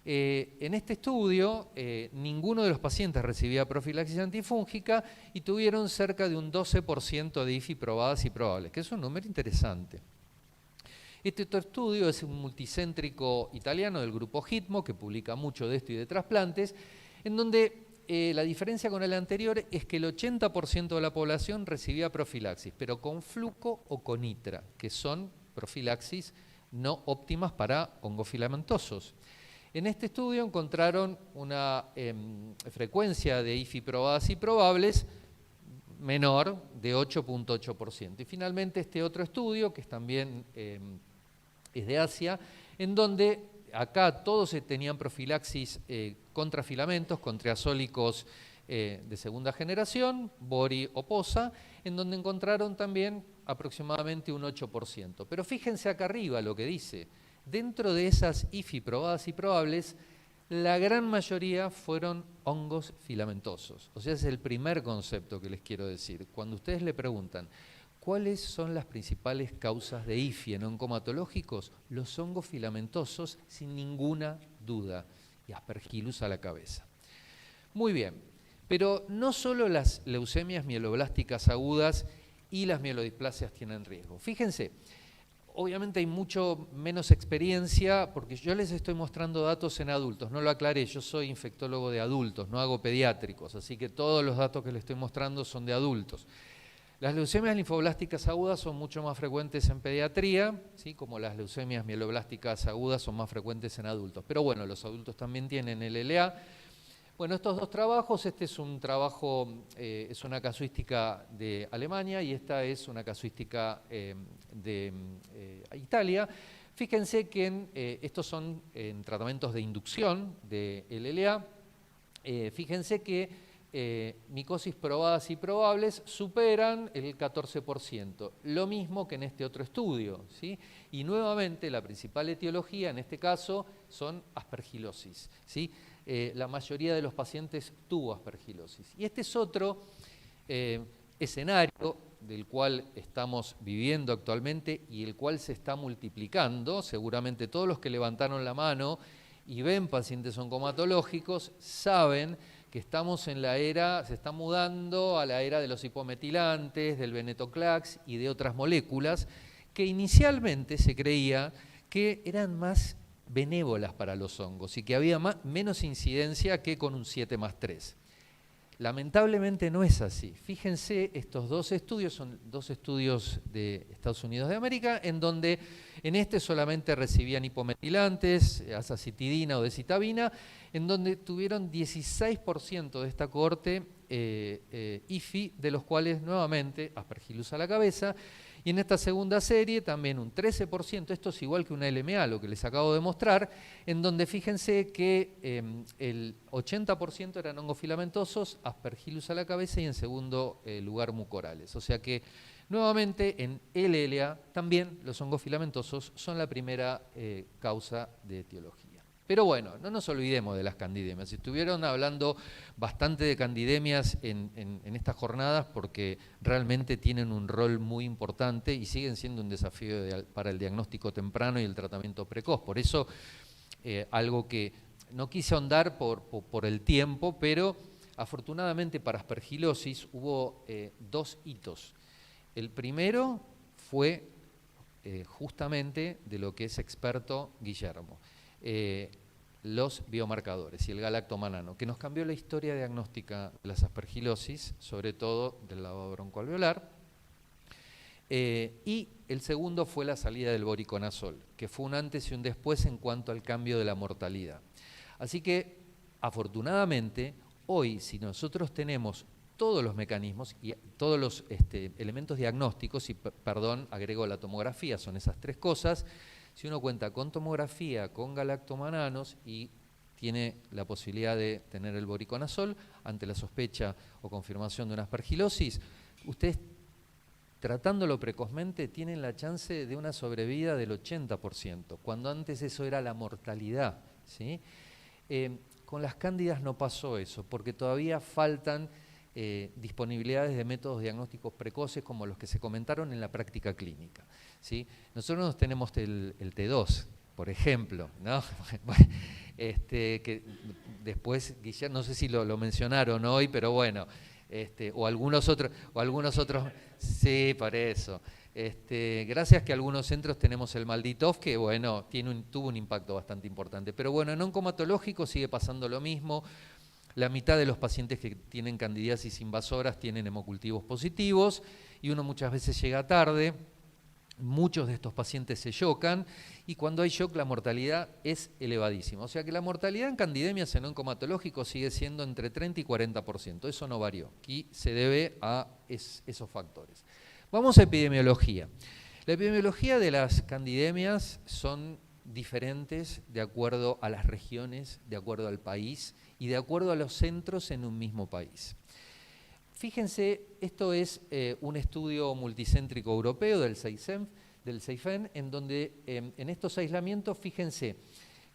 Speaker 3: En este estudio, ninguno de los pacientes recibía profilaxis antifúngica y tuvieron cerca de un 12% de IFI probadas y probables, que es un número interesante. Este otro estudio es un multicéntrico italiano del grupo HITMO, que publica mucho de esto y de trasplantes, en donde la diferencia con el anterior es que el 80% de la población recibía profilaxis, pero con fluco o con ITRA, que son profilaxis no óptimas para hongofilamentosos. En este estudio encontraron una frecuencia de IFI probadas y probables menor de 8.8%. Y finalmente este otro estudio, que también es de Asia, en donde acá todos tenían profilaxis contra filamentos, con triazólicos de segunda generación, Bori o Posa, en donde encontraron también aproximadamente un 8%. Pero fíjense acá arriba lo que dice. Dentro de esas IFI probadas y probables, la gran mayoría fueron hongos filamentosos. O sea, es el primer concepto que les quiero decir. Cuando ustedes le preguntan, ¿cuáles son las principales causas de IFI en oncomatológicos? Los hongos filamentosos, sin ninguna duda. Y Aspergillus a la cabeza. Muy bien, pero no solo las leucemias mieloblásticas agudas y las mielodisplasias tienen riesgo. Fíjense, obviamente hay mucho menos experiencia, porque yo les estoy mostrando datos en adultos, no lo aclaré, yo soy infectólogo de adultos, no hago pediátricos, así que todos los datos que les estoy mostrando son de adultos. Las leucemias linfoblásticas agudas son mucho más frecuentes en pediatría, ¿sí?, como las leucemias mieloblásticas agudas son más frecuentes en adultos. Pero bueno, los adultos también tienen LLA. Bueno, estos dos trabajos, este es un trabajo, es una casuística de Alemania y esta es una casuística de Italia. Fíjense que estos son en tratamientos de inducción de LLA. Fíjense que micosis probadas y probables superan el 14%, lo mismo que en este otro estudio, ¿sí? Y nuevamente la principal etiología en este caso son aspergilosis, ¿sí? La mayoría de los pacientes tuvo aspergilosis. Y este es otro escenario del cual estamos viviendo actualmente y el cual se está multiplicando. Seguramente todos los que levantaron la mano y ven pacientes oncomatológicos saben que estamos en la era, se está mudando a la era de los hipometilantes, del venetoclax y de otras moléculas que inicialmente se creía que eran más benévolas para los hongos y que había menos incidencia que con un 7+3. Lamentablemente no es así. Fíjense, estos dos estudios son dos estudios de Estados Unidos de América, en donde en este solamente recibían hipometilantes, azacitidina o decitabina, en donde tuvieron 16% de esta cohorte IFI, de los cuales nuevamente Aspergillus a la cabeza. Y en esta segunda serie también un 13%, esto es igual que una LMA, lo que les acabo de mostrar, en donde fíjense que el 80% eran hongofilamentosos, Aspergillus a la cabeza y en segundo lugar mucorales. O sea que nuevamente en LLA también los hongofilamentosos son la primera causa de etiología. Pero bueno, no nos olvidemos de las candidemias. Estuvieron hablando bastante de candidemias en estas jornadas porque realmente tienen un rol muy importante y siguen siendo un desafío para el diagnóstico temprano y el tratamiento precoz. Por eso, algo que no quise ahondar por el tiempo, pero afortunadamente para aspergilosis hubo dos hitos. El primero fue justamente de lo que es experto Guillermo. Los biomarcadores y el galactomanano, que nos cambió la historia diagnóstica de las aspergilosis, sobre todo del lavado broncoalveolar. Y el segundo fue la salida del voriconazol, que fue un antes y un después en cuanto al cambio de la mortalidad. Así que, afortunadamente, hoy, si nosotros tenemos todos los mecanismos y todos los elementos diagnósticos, y perdón, agrego la tomografía, son esas tres cosas. Si uno cuenta con tomografía, con galactomananos y tiene la posibilidad de tener el voriconazol ante la sospecha o confirmación de una aspergilosis, ustedes tratándolo precozmente tienen la chance de una sobrevida del 80%, cuando antes eso era la mortalidad, ¿sí? Con las cándidas no pasó eso, porque todavía faltan disponibilidades de métodos diagnósticos precoces como los que se comentaron en la práctica clínica, ¿sí? Nosotros tenemos el T2, por ejemplo, ¿no? Que después, Guillermo, no sé si lo mencionaron hoy, pero bueno, o algunos otros, sí, por eso. Gracias que algunos centros tenemos el Malditov, que bueno, tuvo un impacto bastante importante. Pero bueno, en oncomatológico sigue pasando lo mismo. La mitad de los pacientes que tienen candidiasis invasoras tienen hemocultivos positivos y uno muchas veces llega tarde. Muchos de estos pacientes se chocan y cuando hay shock la mortalidad es elevadísima. O sea que la mortalidad en candidemias en oncomatológico sigue siendo entre 30 y 40%. Eso no varió y se debe a esos factores. Vamos a epidemiología. La epidemiología de las candidemias son diferentes de acuerdo a las regiones, de acuerdo al país y de acuerdo a los centros en un mismo país. Fíjense, esto es un estudio multicéntrico europeo del CEIFEN, en donde en estos aislamientos, fíjense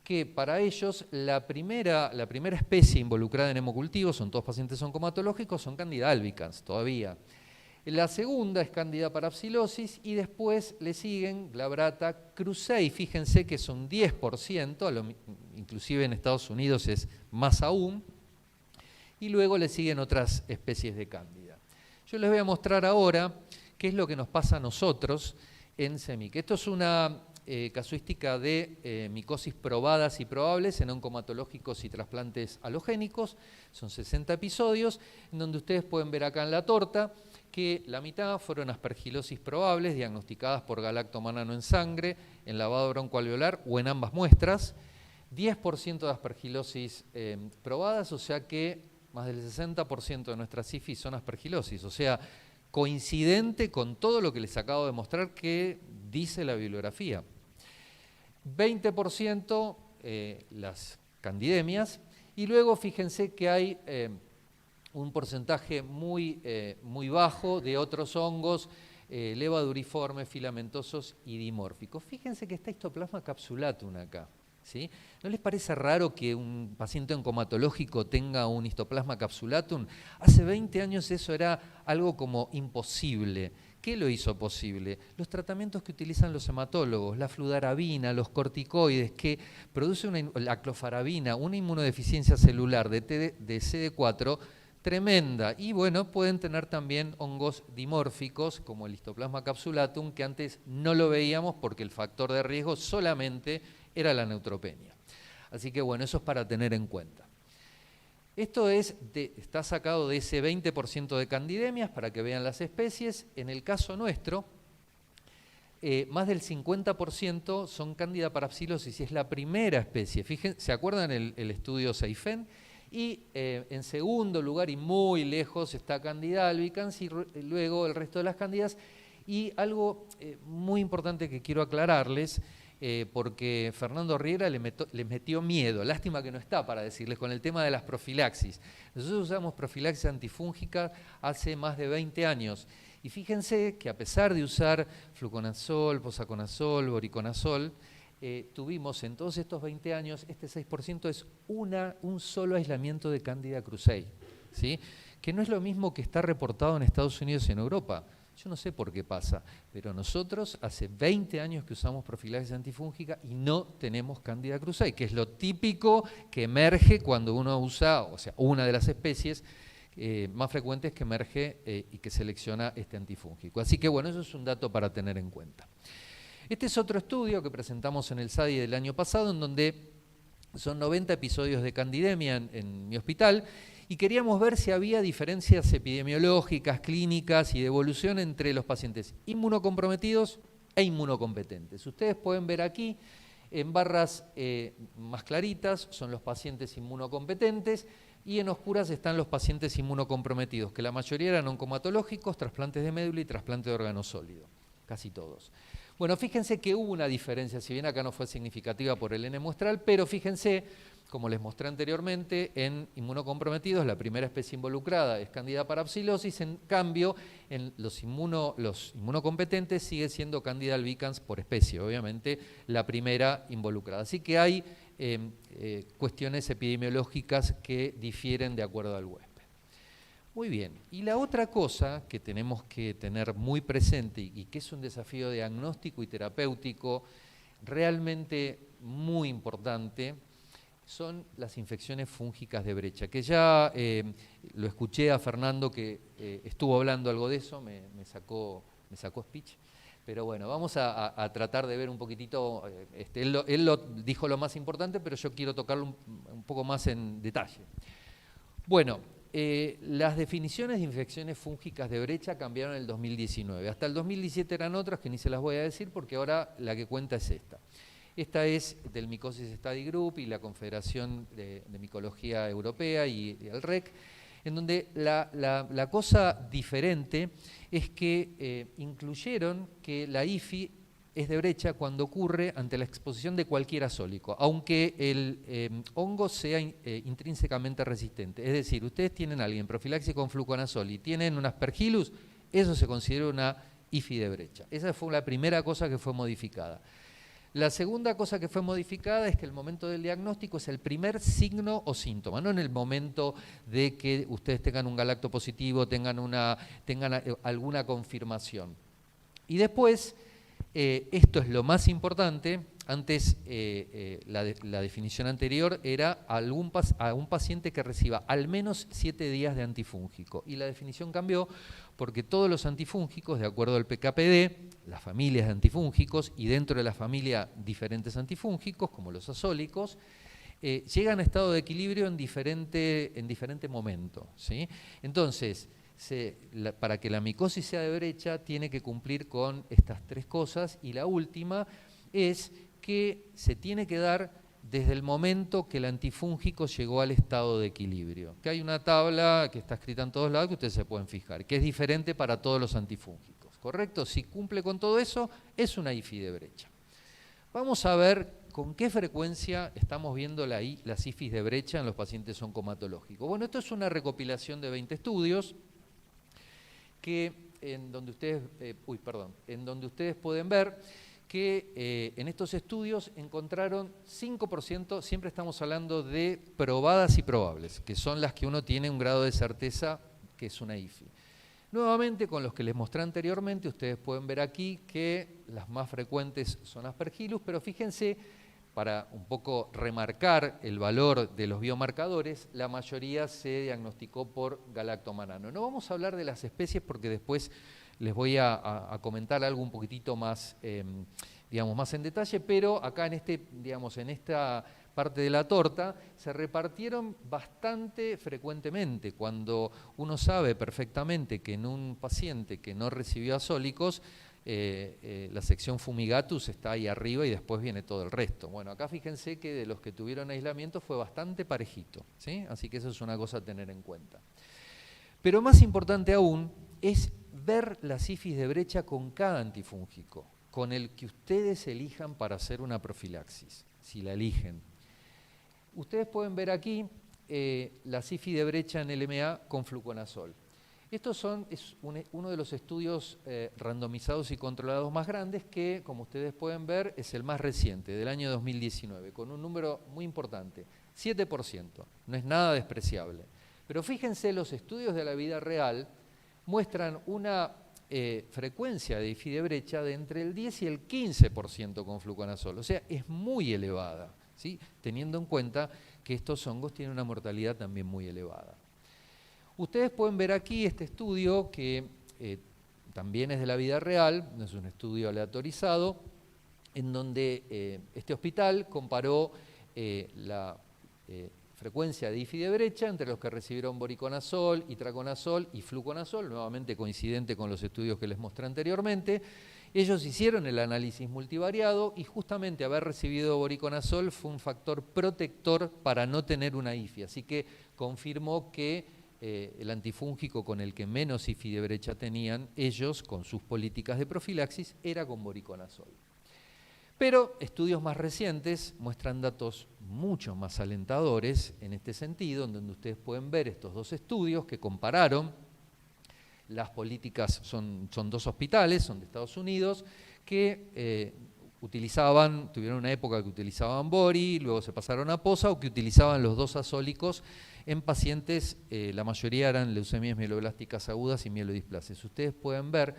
Speaker 3: que para ellos la primera especie involucrada en hemocultivos, son todos pacientes oncomatológicos, son Candida albicans todavía. La segunda es Candida parapsilosis y después le siguen Glabrata cruzei, fíjense que son 10%, inclusive en Estados Unidos es más aún, y luego le siguen otras especies de Cándida. Yo les voy a mostrar ahora qué es lo que nos pasa a nosotros en CEMIC. Esto es una casuística de micosis probadas y probables en oncomatológicos y trasplantes halogénicos. Son 60 episodios, en donde ustedes pueden ver acá en la torta que la mitad fueron aspergilosis probables, diagnosticadas por galactomanano en sangre, en lavado broncoalveolar o en ambas muestras. 10% de aspergilosis probadas, o sea que más del 60% de nuestras IFI son aspergilosis, o sea, coincidente con todo lo que les acabo de mostrar que dice la bibliografía. 20% las candidemias, y luego fíjense que hay un porcentaje muy bajo de otros hongos, levaduriformes, filamentosos y dimórficos. Fíjense que está Histoplasma capsulatum acá, ¿sí? ¿No les parece raro que un paciente oncomatológico tenga un Histoplasma capsulatum? Hace 20 años eso era algo como imposible. ¿Qué lo hizo posible? Los tratamientos que utilizan los hematólogos, la fludarabina, los corticoides, que produce la clofarabina, una inmunodeficiencia celular de CD4 tremenda. Y bueno, pueden tener también hongos dimórficos, como el Histoplasma capsulatum, que antes no lo veíamos porque el factor de riesgo solamente era la neutropenia. Así que bueno, eso es para tener en cuenta. Esto está sacado de ese 20% de candidemias para que vean las especies. En el caso nuestro, más del 50% son Candida parapsilosis y es la primera especie. Fíjense, ¿se acuerdan el estudio Seifen? Y en segundo lugar y muy lejos está Candida albicans y luego el resto de las candidas. Y algo muy importante que quiero aclararles, porque Fernando Riera les metió miedo, lástima que no está para decirles, con el tema de las profilaxis. Nosotros usamos profilaxis antifúngica hace más de 20 años y fíjense que a pesar de usar fluconazol, posaconazol, voriconazol, tuvimos en todos estos 20 años, este 6% es un solo aislamiento de Candida krusei, ¿sí? Que no es lo mismo que está reportado en Estados Unidos y en Europa. Yo no sé por qué pasa, pero nosotros hace 20 años que usamos profilaxis antifúngica y no tenemos Candida krusei, que es lo típico que emerge cuando uno usa, o sea, una de las especies más frecuentes que emerge y que selecciona este antifúngico. Así que bueno, eso es un dato para tener en cuenta. Este es otro estudio que presentamos en el SADI del año pasado, en donde son 90 episodios de candidemia en mi hospital, y queríamos ver si había diferencias epidemiológicas, clínicas y de evolución entre los pacientes inmunocomprometidos e inmunocompetentes. Ustedes pueden ver aquí, en barras más claritas, son los pacientes inmunocompetentes, y en oscuras están los pacientes inmunocomprometidos, que la mayoría eran oncomatológicos, trasplantes de médula y trasplante de órgano sólido, casi todos. Bueno, fíjense que hubo una diferencia, si bien acá no fue significativa por el N muestral, pero fíjense, como les mostré anteriormente, en inmunocomprometidos la primera especie involucrada es Candida parapsilosis, en cambio en los inmunocompetentes sigue siendo Candida albicans por especie, obviamente la primera involucrada. Así que hay cuestiones epidemiológicas que difieren de acuerdo al huésped. Muy bien, y la otra cosa que tenemos que tener muy presente y que es un desafío diagnóstico y terapéutico realmente muy importante, son las infecciones fúngicas de brecha, que ya lo escuché a Fernando que estuvo hablando algo de eso, me sacó speech, pero bueno, vamos a tratar de ver un poquitito, él lo dijo lo más importante, pero yo quiero tocarlo un poco más en detalle. Bueno, las definiciones de infecciones fúngicas de brecha cambiaron en el 2019, hasta el 2017 eran otras que ni se las voy a decir porque ahora la que cuenta es esta. Esta es del Mycosis Study Group y la Confederación de Micología Europea y el REC, en donde la cosa diferente es que incluyeron que la IFI es de brecha cuando ocurre ante la exposición de cualquier azólico, aunque el hongo sea intrínsecamente resistente. Es decir, ustedes tienen a alguien profilaxis con fluconazol y tienen un aspergillus, eso se considera una IFI de brecha. Esa fue la primera cosa que fue modificada. La segunda cosa que fue modificada es que el momento del diagnóstico es el primer signo o síntoma, no en el momento de que ustedes tengan un galacto positivo, tengan alguna confirmación. Y después, esto es lo más importante, antes la definición anterior era a un paciente que reciba al menos 7 días de antifúngico, y la definición cambió porque todos los antifúngicos, de acuerdo al PKPD, las familias de antifúngicos y dentro de la familia diferentes antifúngicos, como los azólicos, llegan a estado de equilibrio en diferente momento, ¿sí? Entonces, para que la micosis sea de brecha, tiene que cumplir con estas 3 cosas, y la última es que se tiene que dar desde el momento que el antifúngico llegó al estado de equilibrio. Que hay una tabla que está escrita en todos lados que ustedes se pueden fijar, que es diferente para todos los antifúngicos, ¿correcto? Si cumple con todo eso, es una IFI de brecha. Vamos a ver con qué frecuencia estamos viendo las IFIs de brecha en los pacientes oncomatológicos. Bueno, esto es una recopilación de 20 estudios en donde ustedes pueden ver que en estos estudios encontraron 5%, siempre estamos hablando de probadas y probables, que son las que uno tiene un grado de certeza que es una IFI. Nuevamente, con los que les mostré anteriormente, ustedes pueden ver aquí que las más frecuentes son Aspergillus, pero fíjense, para un poco remarcar el valor de los biomarcadores, la mayoría se diagnosticó por galactomanano. No vamos a hablar de las especies porque después les voy a comentar algo un poquitito más, digamos, más en detalle, pero acá en esta parte de la torta se repartieron bastante frecuentemente. Cuando uno sabe perfectamente que en un paciente que no recibió azólicos, la sección fumigatus está ahí arriba y después viene todo el resto. Bueno, acá fíjense que de los que tuvieron aislamiento fue bastante parejito, ¿sí? Así que eso es una cosa a tener en cuenta. Pero más importante aún es ver las IFIs de brecha con cada antifúngico, con el que ustedes elijan para hacer una profilaxis, si la eligen. Ustedes pueden ver aquí las IFIs de brecha en LMA con fluconazol. Estos es uno de los estudios randomizados y controlados más grandes que, como ustedes pueden ver, es el más reciente, del año 2019, con un número muy importante, 7%, no es nada despreciable. Pero fíjense, los estudios de la vida real muestran una frecuencia de IFI de brecha de entre el 10 y el 15% con fluconazol, o sea, es muy elevada, ¿sí? Teniendo en cuenta que estos hongos tienen una mortalidad también muy elevada. Ustedes pueden ver aquí este estudio que también es de la vida real, no es un estudio aleatorizado, en donde este hospital comparó la frecuencia de IFI de brecha entre los que recibieron voriconazol, itraconazol y fluconazol, nuevamente coincidente con los estudios que les mostré anteriormente. Ellos hicieron el análisis multivariado y justamente haber recibido voriconazol fue un factor protector para no tener una IFI, así que confirmó que el antifúngico con el que menos IFI de brecha tenían ellos con sus políticas de profilaxis era con voriconazol. Pero estudios más recientes muestran datos mucho más alentadores en este sentido, en donde ustedes pueden ver estos dos estudios que compararon las políticas, son dos hospitales, son de Estados Unidos, que tuvieron una época que utilizaban bori, luego se pasaron a posa, o que utilizaban los dos azólicos en pacientes, la mayoría eran leucemias mieloblásticas agudas y mielodisplasias. Ustedes pueden ver,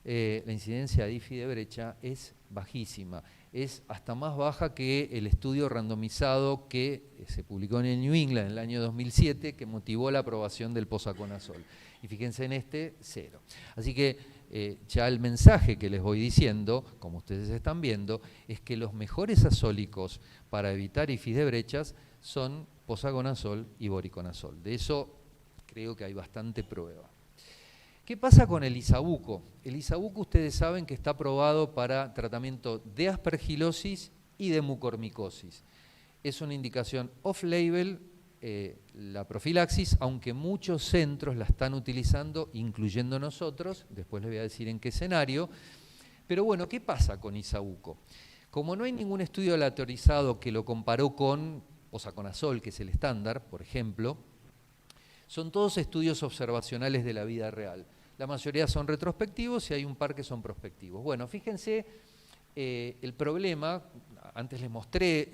Speaker 3: la incidencia de IFI de brecha es bajísima, es hasta más baja que el estudio randomizado que se publicó en el New England en el año 2007, que motivó la aprobación del posaconazol. Y fíjense en este, 0. Así que ya el mensaje que les voy diciendo, como ustedes están viendo, es que los mejores azólicos para evitar IFIs de brechas son posaconazol y voriconazol. De eso creo que hay bastante prueba. ¿Qué pasa con el isabuco? El isabuco ustedes saben que está aprobado para tratamiento de aspergilosis y de mucormicosis. Es una indicación off-label, la profilaxis, aunque muchos centros la están utilizando, incluyendo nosotros, después les voy a decir en qué escenario. Pero bueno, ¿qué pasa con isabuco? Como no hay ningún estudio aleatorizado que lo comparó con posaconazol, que es el estándar, por ejemplo, son todos estudios observacionales de la vida real. La mayoría son retrospectivos y hay un par que son prospectivos. Bueno, fíjense el problema, antes les mostré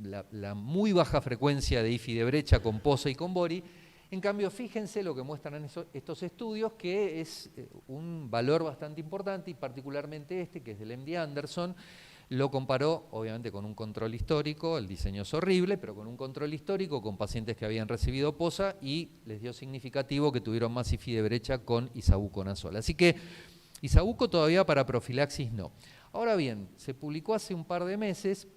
Speaker 3: la muy baja frecuencia de IFI de brecha con posa y con bori. En cambio, fíjense lo que muestran estos estudios, que es un valor bastante importante, y particularmente este, que es del MD Anderson, lo comparó, obviamente, con un control histórico, el diseño es horrible, pero con un control histórico con pacientes que habían recibido posa y les dio significativo que tuvieron más IFI de brecha con isavuconazol. Así que isavuco todavía para profilaxis no. Ahora bien, se publicó hace un par de meses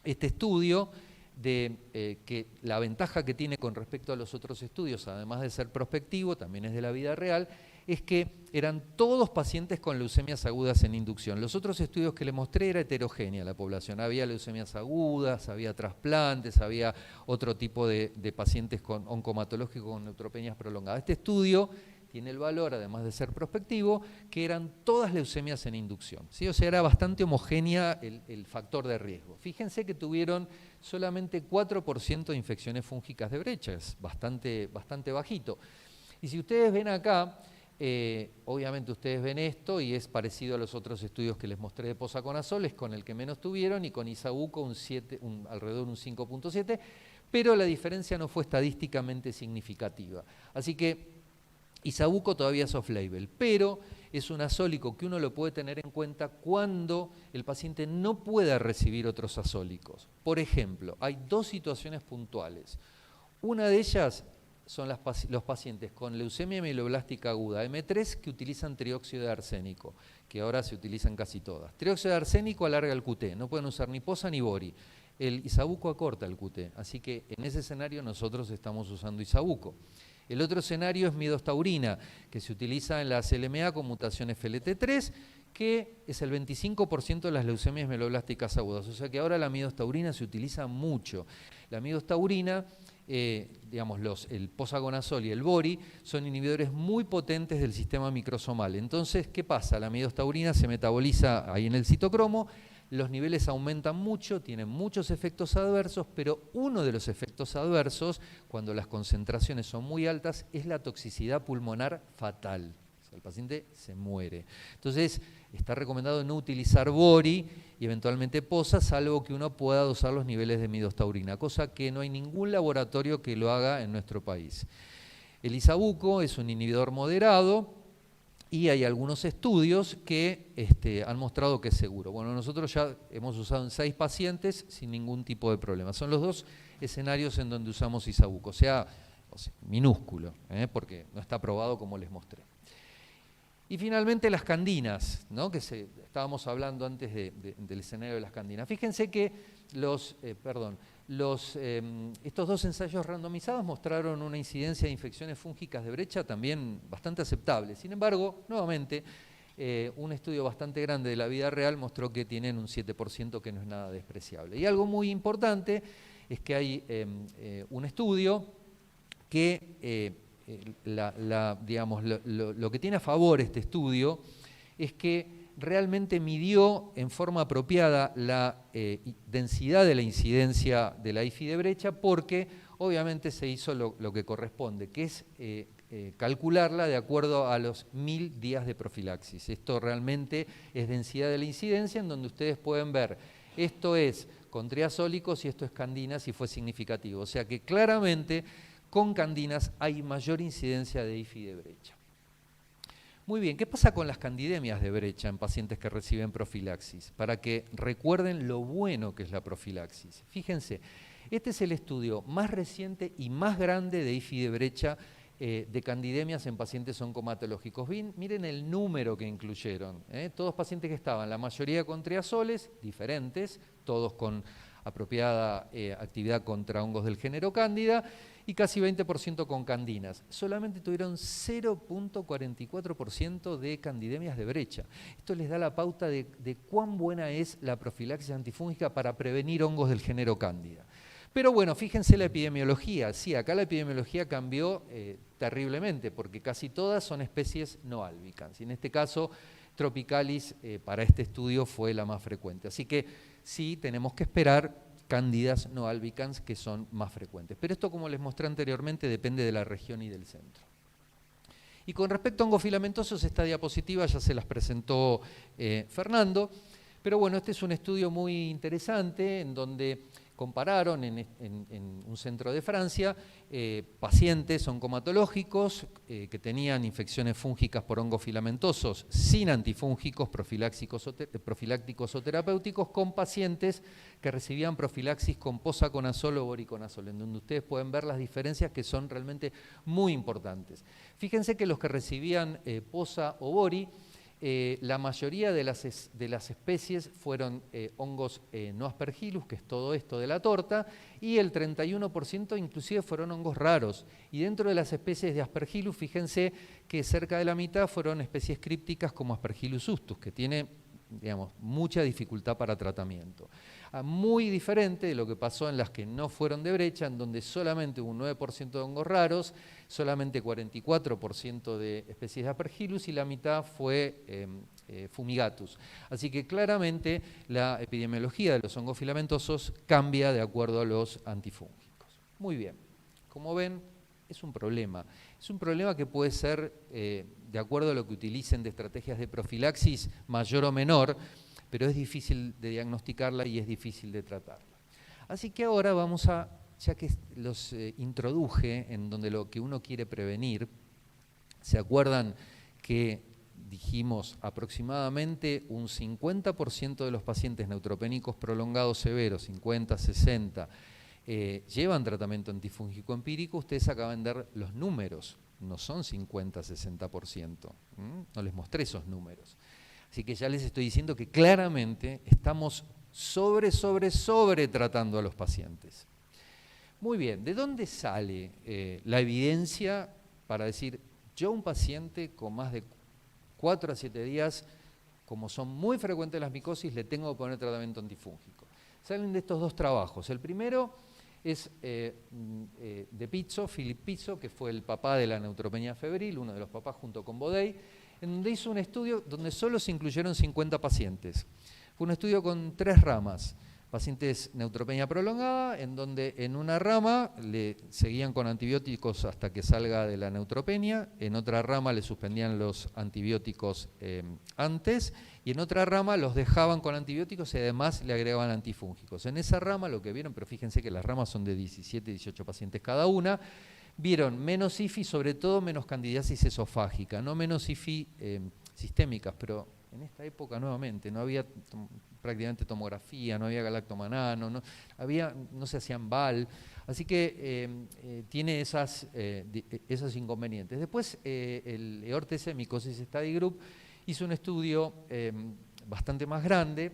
Speaker 3: este estudio de que la ventaja que tiene con respecto a los otros estudios, además de ser prospectivo, también es de la vida real, es que eran todos pacientes con leucemias agudas en inducción. Los otros estudios que les mostré era heterogénea la población. Había leucemias agudas, había trasplantes, había otro tipo de pacientes con oncomatológicos con neutropenias prolongadas. Este estudio tiene el valor, además de ser prospectivo, que eran todas leucemias en inducción, ¿sí? O sea, era bastante homogénea el factor de riesgo. Fíjense que tuvieron solamente 4% de infecciones fúngicas de brecha, es bastante bajito. Y si ustedes ven acá, obviamente ustedes ven esto y es parecido a los otros estudios que les mostré de posaconazol, es con el que menos tuvieron, y con Isavuco alrededor de un 5.7, pero la diferencia no fue estadísticamente significativa. Así que Isavuco todavía es off-label, pero es un azólico que uno lo puede tener en cuenta cuando el paciente no pueda recibir otros azólicos. Por ejemplo, hay dos situaciones puntuales. Una de ellas son los pacientes con leucemia mieloblástica aguda M3 que utilizan trióxido de arsénico, que ahora se utilizan casi todas. Trióxido de arsénico alarga el QT, no pueden usar ni posa ni bori. El Isavuco acorta el QT, así que en ese escenario nosotros estamos usando Isavuco. El otro escenario es midostaurina, que se utiliza en la CLMA con mutación FLT3, que es el 25% de las leucemias mieloblásticas agudas. O sea que ahora la midostaurina se utiliza mucho. La midostaurina, el posaconazol y el bori son inhibidores muy potentes del sistema microsomal. Entonces, ¿qué pasa? La midostaurina se metaboliza ahí en el citocromo, los niveles aumentan mucho, tienen muchos efectos adversos, pero uno de los efectos adversos, cuando las concentraciones son muy altas, es la toxicidad pulmonar fatal. O sea, el paciente se muere. Entonces, está recomendado no utilizar bori y eventualmente posa, salvo que uno pueda dosar los niveles de midostaurina, cosa que no hay ningún laboratorio que lo haga en nuestro país. El Isavuco es un inhibidor moderado, y hay algunos estudios que han mostrado que es seguro. Bueno, nosotros ya hemos usado en 6 pacientes sin ningún tipo de problema. Son los 2 escenarios en donde usamos Isavuco, o sea minúsculo, porque no está aprobado como les mostré. Y finalmente las candinas, ¿no? Que estábamos hablando antes del escenario de las candinas. Fíjense que estos 2 ensayos randomizados mostraron una incidencia de infecciones fúngicas de brecha también bastante aceptable. Sin embargo, nuevamente, un estudio bastante grande de la vida real mostró que tienen un 7%, que no es nada despreciable. Y algo muy importante es que hay un estudio que lo que tiene a favor este estudio es que realmente midió en forma apropiada la densidad de la incidencia de la IFI de brecha, porque obviamente se hizo lo que corresponde, que es calcularla de acuerdo a los 1000 días de profilaxis. Esto realmente es densidad de la incidencia, en donde ustedes pueden ver, esto es con triazólicos y esto es candinas, y fue significativo. O sea que claramente con candinas hay mayor incidencia de IFI de brecha. Muy bien, ¿qué pasa con las candidemias de brecha en pacientes que reciben profilaxis? Para que recuerden lo bueno que es la profilaxis. Fíjense, este es el estudio más reciente y más grande de IFI de brecha de candidemias en pacientes oncomatológicos. Miren el número que incluyeron. Todos pacientes que estaban, la mayoría con triazoles, diferentes, todos con apropiada actividad contra hongos del género Cándida, y casi 20% con candinas. Solamente tuvieron 0.44% de candidemias de brecha. Esto les da la pauta de cuán buena es la profilaxis antifúngica para prevenir hongos del género Cándida. Pero bueno, fíjense la epidemiología. Sí, acá la epidemiología cambió terriblemente, porque casi todas son especies no albicans. Y en este caso, Tropicalis para este estudio fue la más frecuente. Así que sí, tenemos que esperar cándidas no albicans, que son más frecuentes. Pero esto, como les mostré anteriormente, depende de la región y del centro. Y con respecto a hongos filamentosos, esta diapositiva ya se las presentó Fernando, pero bueno, este es un estudio muy interesante en donde compararon en un centro de Francia pacientes oncomatológicos que tenían infecciones fúngicas por hongos filamentosos sin antifúngicos, profilácticos o terapéuticos, con pacientes que recibían profilaxis con posaconazol o voriconazol, en donde ustedes pueden ver las diferencias que son realmente muy importantes. Fíjense que los que recibían posa o bori La mayoría de las especies fueron hongos no aspergillus, que es todo esto de la torta, y el 31% inclusive fueron hongos raros. Y dentro de las especies de aspergillus, fíjense que cerca de la mitad fueron especies crípticas como Aspergillus sustus, que tiene, digamos, mucha dificultad para tratamiento. Muy diferente de lo que pasó en las que no fueron de brecha, en donde solamente hubo un 9% de hongos raros, solamente 44% de especies de Aspergillus y la mitad fue Fumigatus. Así que claramente la epidemiología de los hongos filamentosos cambia de acuerdo a los antifúngicos. Muy bien, como ven, es un problema. Es un problema que puede ser, de acuerdo a lo que utilicen de estrategias de profilaxis, mayor o menor, pero es difícil de diagnosticarla y es difícil de tratarla. Así que ahora vamos a, ya que los introduje en donde lo que uno quiere prevenir, ¿se acuerdan que dijimos aproximadamente un 50% de los pacientes neutropénicos prolongados severos, 50, 60, llevan tratamiento antifúngico empírico? Ustedes acaban de ver los números, no son 50, 60%, no les mostré esos números. Así que ya les estoy diciendo que claramente estamos sobre tratando a los pacientes. Muy bien, ¿de dónde sale la evidencia para decir, yo a un paciente con más de 4 a 7 días, como son muy frecuentes las micosis, le tengo que poner tratamiento antifúngico? Salen de estos dos trabajos. El primero es de Pizzo, Philip Pizzo, que fue el papá de la neutropenia febril, uno de los papás junto con Bodey, en donde hizo un estudio donde solo se incluyeron 50 pacientes. Fue un estudio con 3 ramas. Pacientes neutropenia prolongada, en donde en una rama le seguían con antibióticos hasta que salga de la neutropenia, en otra rama le suspendían los antibióticos antes, y en otra rama los dejaban con antibióticos y además le agregaban antifúngicos. En esa rama lo que vieron, pero fíjense que las ramas son de 17, 18 pacientes cada una, vieron menos IFI, sobre todo menos candidiasis esofágica, no menos IFI sistémicas, pero en esta época nuevamente no había prácticamente tomografía, no había galactomanano, no se hacían BAL, así que tiene esos inconvenientes. Después el EORTC, Mycosis Study Group, hizo un estudio bastante más grande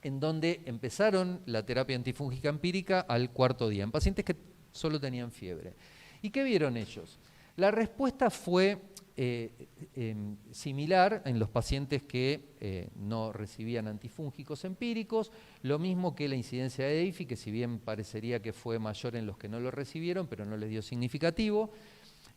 Speaker 3: en donde empezaron la terapia antifúngica empírica al 4.º día, en pacientes que solo tenían fiebre. ¿Y qué vieron ellos? La respuesta fue similar en los pacientes que no recibían antifúngicos empíricos, lo mismo que la incidencia de IFI, que si bien parecería que fue mayor en los que no lo recibieron, pero no les dio significativo.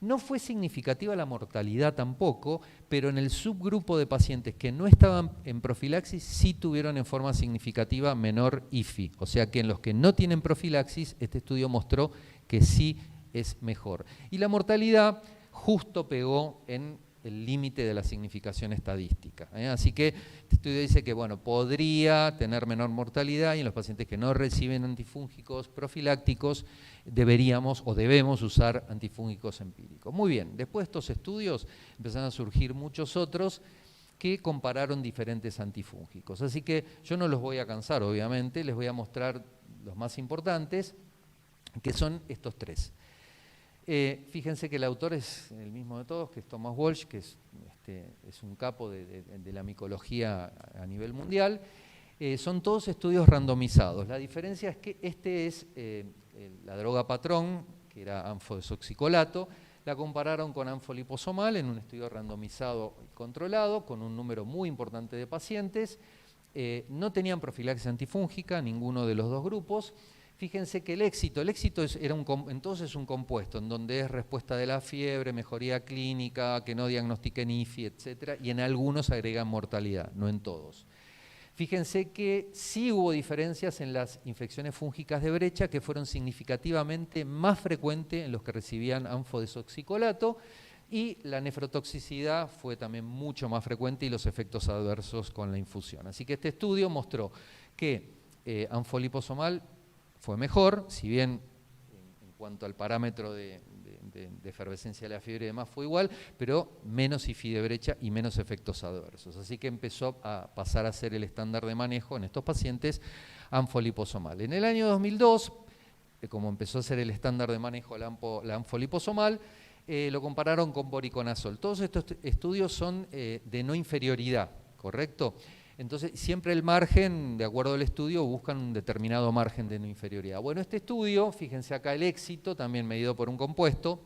Speaker 3: No fue significativa la mortalidad tampoco, pero en el subgrupo de pacientes que no estaban en profilaxis sí tuvieron en forma significativa menor IFI. O sea que en los que no tienen profilaxis, este estudio mostró que sí es mejor. Y la mortalidad justo pegó en el límite de la significación estadística. Así que este estudio dice que bueno, podría tener menor mortalidad y en los pacientes que no reciben antifúngicos profilácticos deberíamos o debemos usar antifúngicos empíricos. Muy bien, después de estos estudios empezaron a surgir muchos otros que compararon diferentes antifúngicos. Así que yo no los voy a cansar, obviamente, les voy a mostrar los más importantes, que son estos 3. Fíjense que el autor es el mismo de todos, que es Thomas Walsh, que es un capo de la micología a nivel mundial. Son todos estudios randomizados. La diferencia es que este es la droga patrón, que era anfodesoxicolato, la compararon con anfoliposomal en un estudio randomizado y controlado, con un número muy importante de pacientes. No tenían profilaxis antifúngica, ninguno de los dos grupos. Fíjense que el éxito era entonces un compuesto en donde es respuesta de la fiebre, mejoría clínica, que no diagnostiquen IFI, etc. Y en algunos agregan mortalidad, no en todos. Fíjense que sí hubo diferencias en las infecciones fúngicas de brecha que fueron significativamente más frecuentes en los que recibían anfodesoxicolato y la nefrotoxicidad fue también mucho más frecuente y los efectos adversos con la infusión. Así que este estudio mostró que anfoliposomal fue mejor, si bien en cuanto al parámetro de efervescencia de la fiebre y demás fue igual, pero menos IFI de brecha y menos efectos adversos. Así que empezó a pasar a ser el estándar de manejo en estos pacientes anfoliposomal. En el año 2002, como empezó a ser el estándar de manejo la anfoliposomal, lo compararon con voriconazol. Todos estos estudios son de no inferioridad, ¿correcto? Entonces, siempre el margen, de acuerdo al estudio, buscan un determinado margen de no inferioridad. Bueno, este estudio, fíjense acá el éxito, también medido por un compuesto,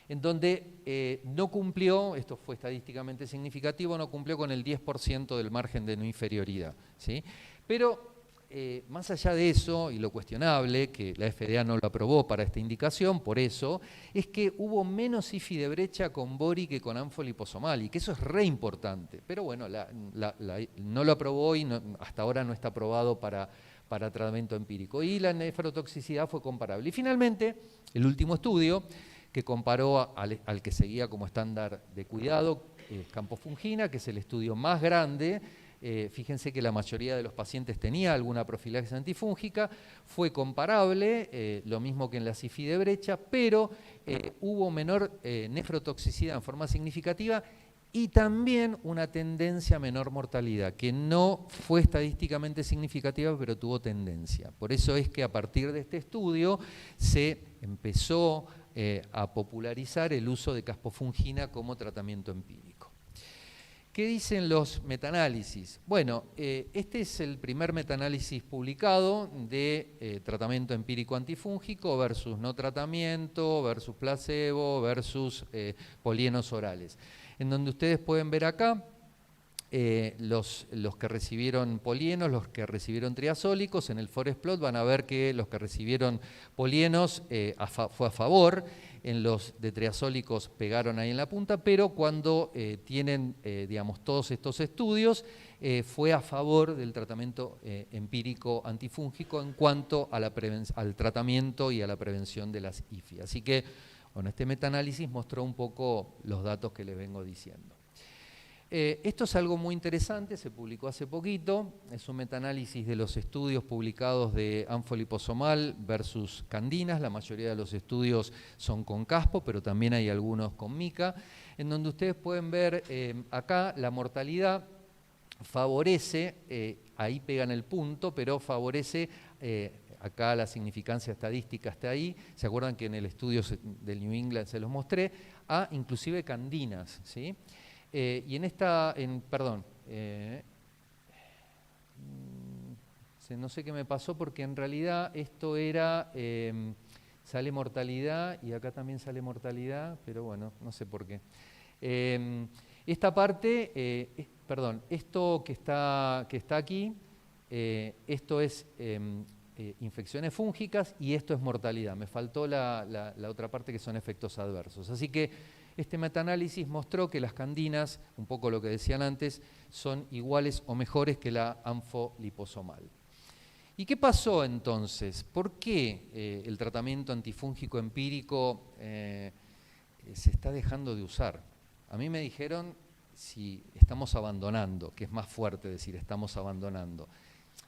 Speaker 3: en donde no cumplió, esto fue estadísticamente significativo, no cumplió con el 10% del margen de no inferioridad, ¿sí? Pero más allá de eso, y lo cuestionable, que la FDA no lo aprobó para esta indicación, por eso, es que hubo menos IFI de brecha con Bori que con Anfo-liposomal, y que eso es re importante. Pero bueno, no lo aprobó y hasta ahora no está aprobado para tratamiento empírico. Y la nefrotoxicidad fue comparable. Y finalmente, el último estudio, que comparó al que seguía como estándar de cuidado, campofungina, que es el estudio más grande. Fíjense que la mayoría de los pacientes tenía alguna profilaxis antifúngica, fue comparable, lo mismo que en la IFI de brecha, pero hubo menor nefrotoxicidad en forma significativa y también una tendencia a menor mortalidad, que no fue estadísticamente significativa, pero tuvo tendencia. Por eso es que a partir de este estudio se empezó a popularizar el uso de caspofungina como tratamiento empírico. ¿Qué dicen los metaanálisis? Bueno, este es el primer metaanálisis publicado de tratamiento empírico antifúngico versus no tratamiento, versus placebo, versus polienos orales. En donde ustedes pueden ver acá los que recibieron polienos, los que recibieron triazólicos. En el forest plot van a ver que los que recibieron polienos fue a favor. En los de triazólicos pegaron ahí en la punta, pero cuando tienen, digamos, todos estos estudios, fue a favor del tratamiento empírico antifúngico en cuanto a al tratamiento y a la prevención de las IFI. Así que, bueno, este metaanálisis mostró un poco los datos que les vengo diciendo. Esto es algo muy interesante, se publicó hace poquito, es un metaanálisis de los estudios publicados de Anfo-liposomal versus candinas. La mayoría de los estudios son con caspo, pero también hay algunos con mica, en donde ustedes pueden ver acá la mortalidad favorece, ahí pegan el punto, pero favorece, acá la significancia estadística está ahí. ¿Se acuerdan que en el estudio del New England se los mostré? A inclusive candinas, ¿sí? Y en esta, perdón, no sé qué me pasó porque en realidad esto era, sale mortalidad y acá también sale mortalidad, pero bueno, no sé por qué. Esta parte, perdón, esto que está aquí, esto es infecciones fúngicas y esto es mortalidad. Me faltó la otra parte que son efectos adversos. Así que este metaanálisis mostró que las candinas, un poco lo que decían antes, son iguales o mejores que la anfo-liposomal. ¿Y qué pasó entonces? ¿Por qué el tratamiento antifúngico empírico se está dejando de usar? A mí me dijeron si estamos abandonando, que es más fuerte decir estamos abandonando.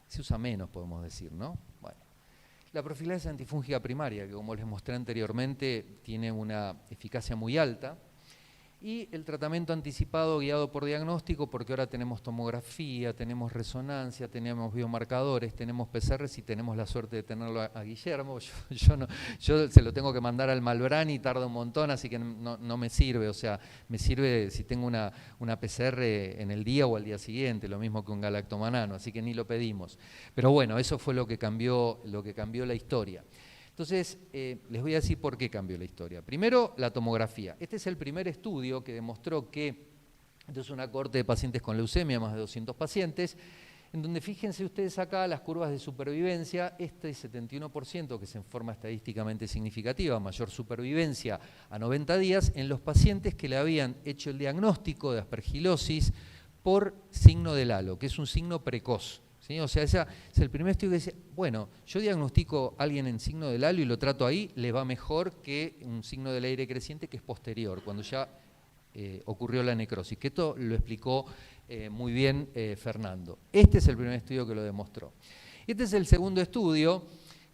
Speaker 3: Se usa menos, podemos decir, ¿no? Bueno. La profilaxis antifúngica primaria, que como les mostré anteriormente, tiene una eficacia muy alta, y el tratamiento anticipado guiado por diagnóstico, porque ahora tenemos tomografía, tenemos resonancia, tenemos biomarcadores, tenemos PCRs y tenemos la suerte de tenerlo a Guillermo. Yo se lo tengo que mandar al Malbrán y tarda un montón, así que no me sirve. O sea, me sirve si tengo una PCR en el día o al día siguiente, lo mismo que un galactomanano, así que ni lo pedimos. Pero bueno, eso fue lo que cambió la historia. Entonces, les voy a decir por qué cambió la historia. Primero, la tomografía. Este es el primer estudio que demostró que, esto es una cohorte de pacientes con leucemia, más de 200 pacientes, en donde fíjense ustedes acá las curvas de supervivencia, este 71% que es en forma estadísticamente significativa, mayor supervivencia a 90 días, en los pacientes que le habían hecho el diagnóstico de aspergilosis por signo del halo, que es un signo precoz. ¿Sí? O sea, ese es el primer estudio que dice, bueno, yo diagnostico a alguien en signo del halo y lo trato ahí, le va mejor que un signo del aire creciente que es posterior, cuando ya ocurrió la necrosis, que esto lo explicó muy bien Fernando. Este es el primer estudio que lo demostró. Este es el segundo estudio,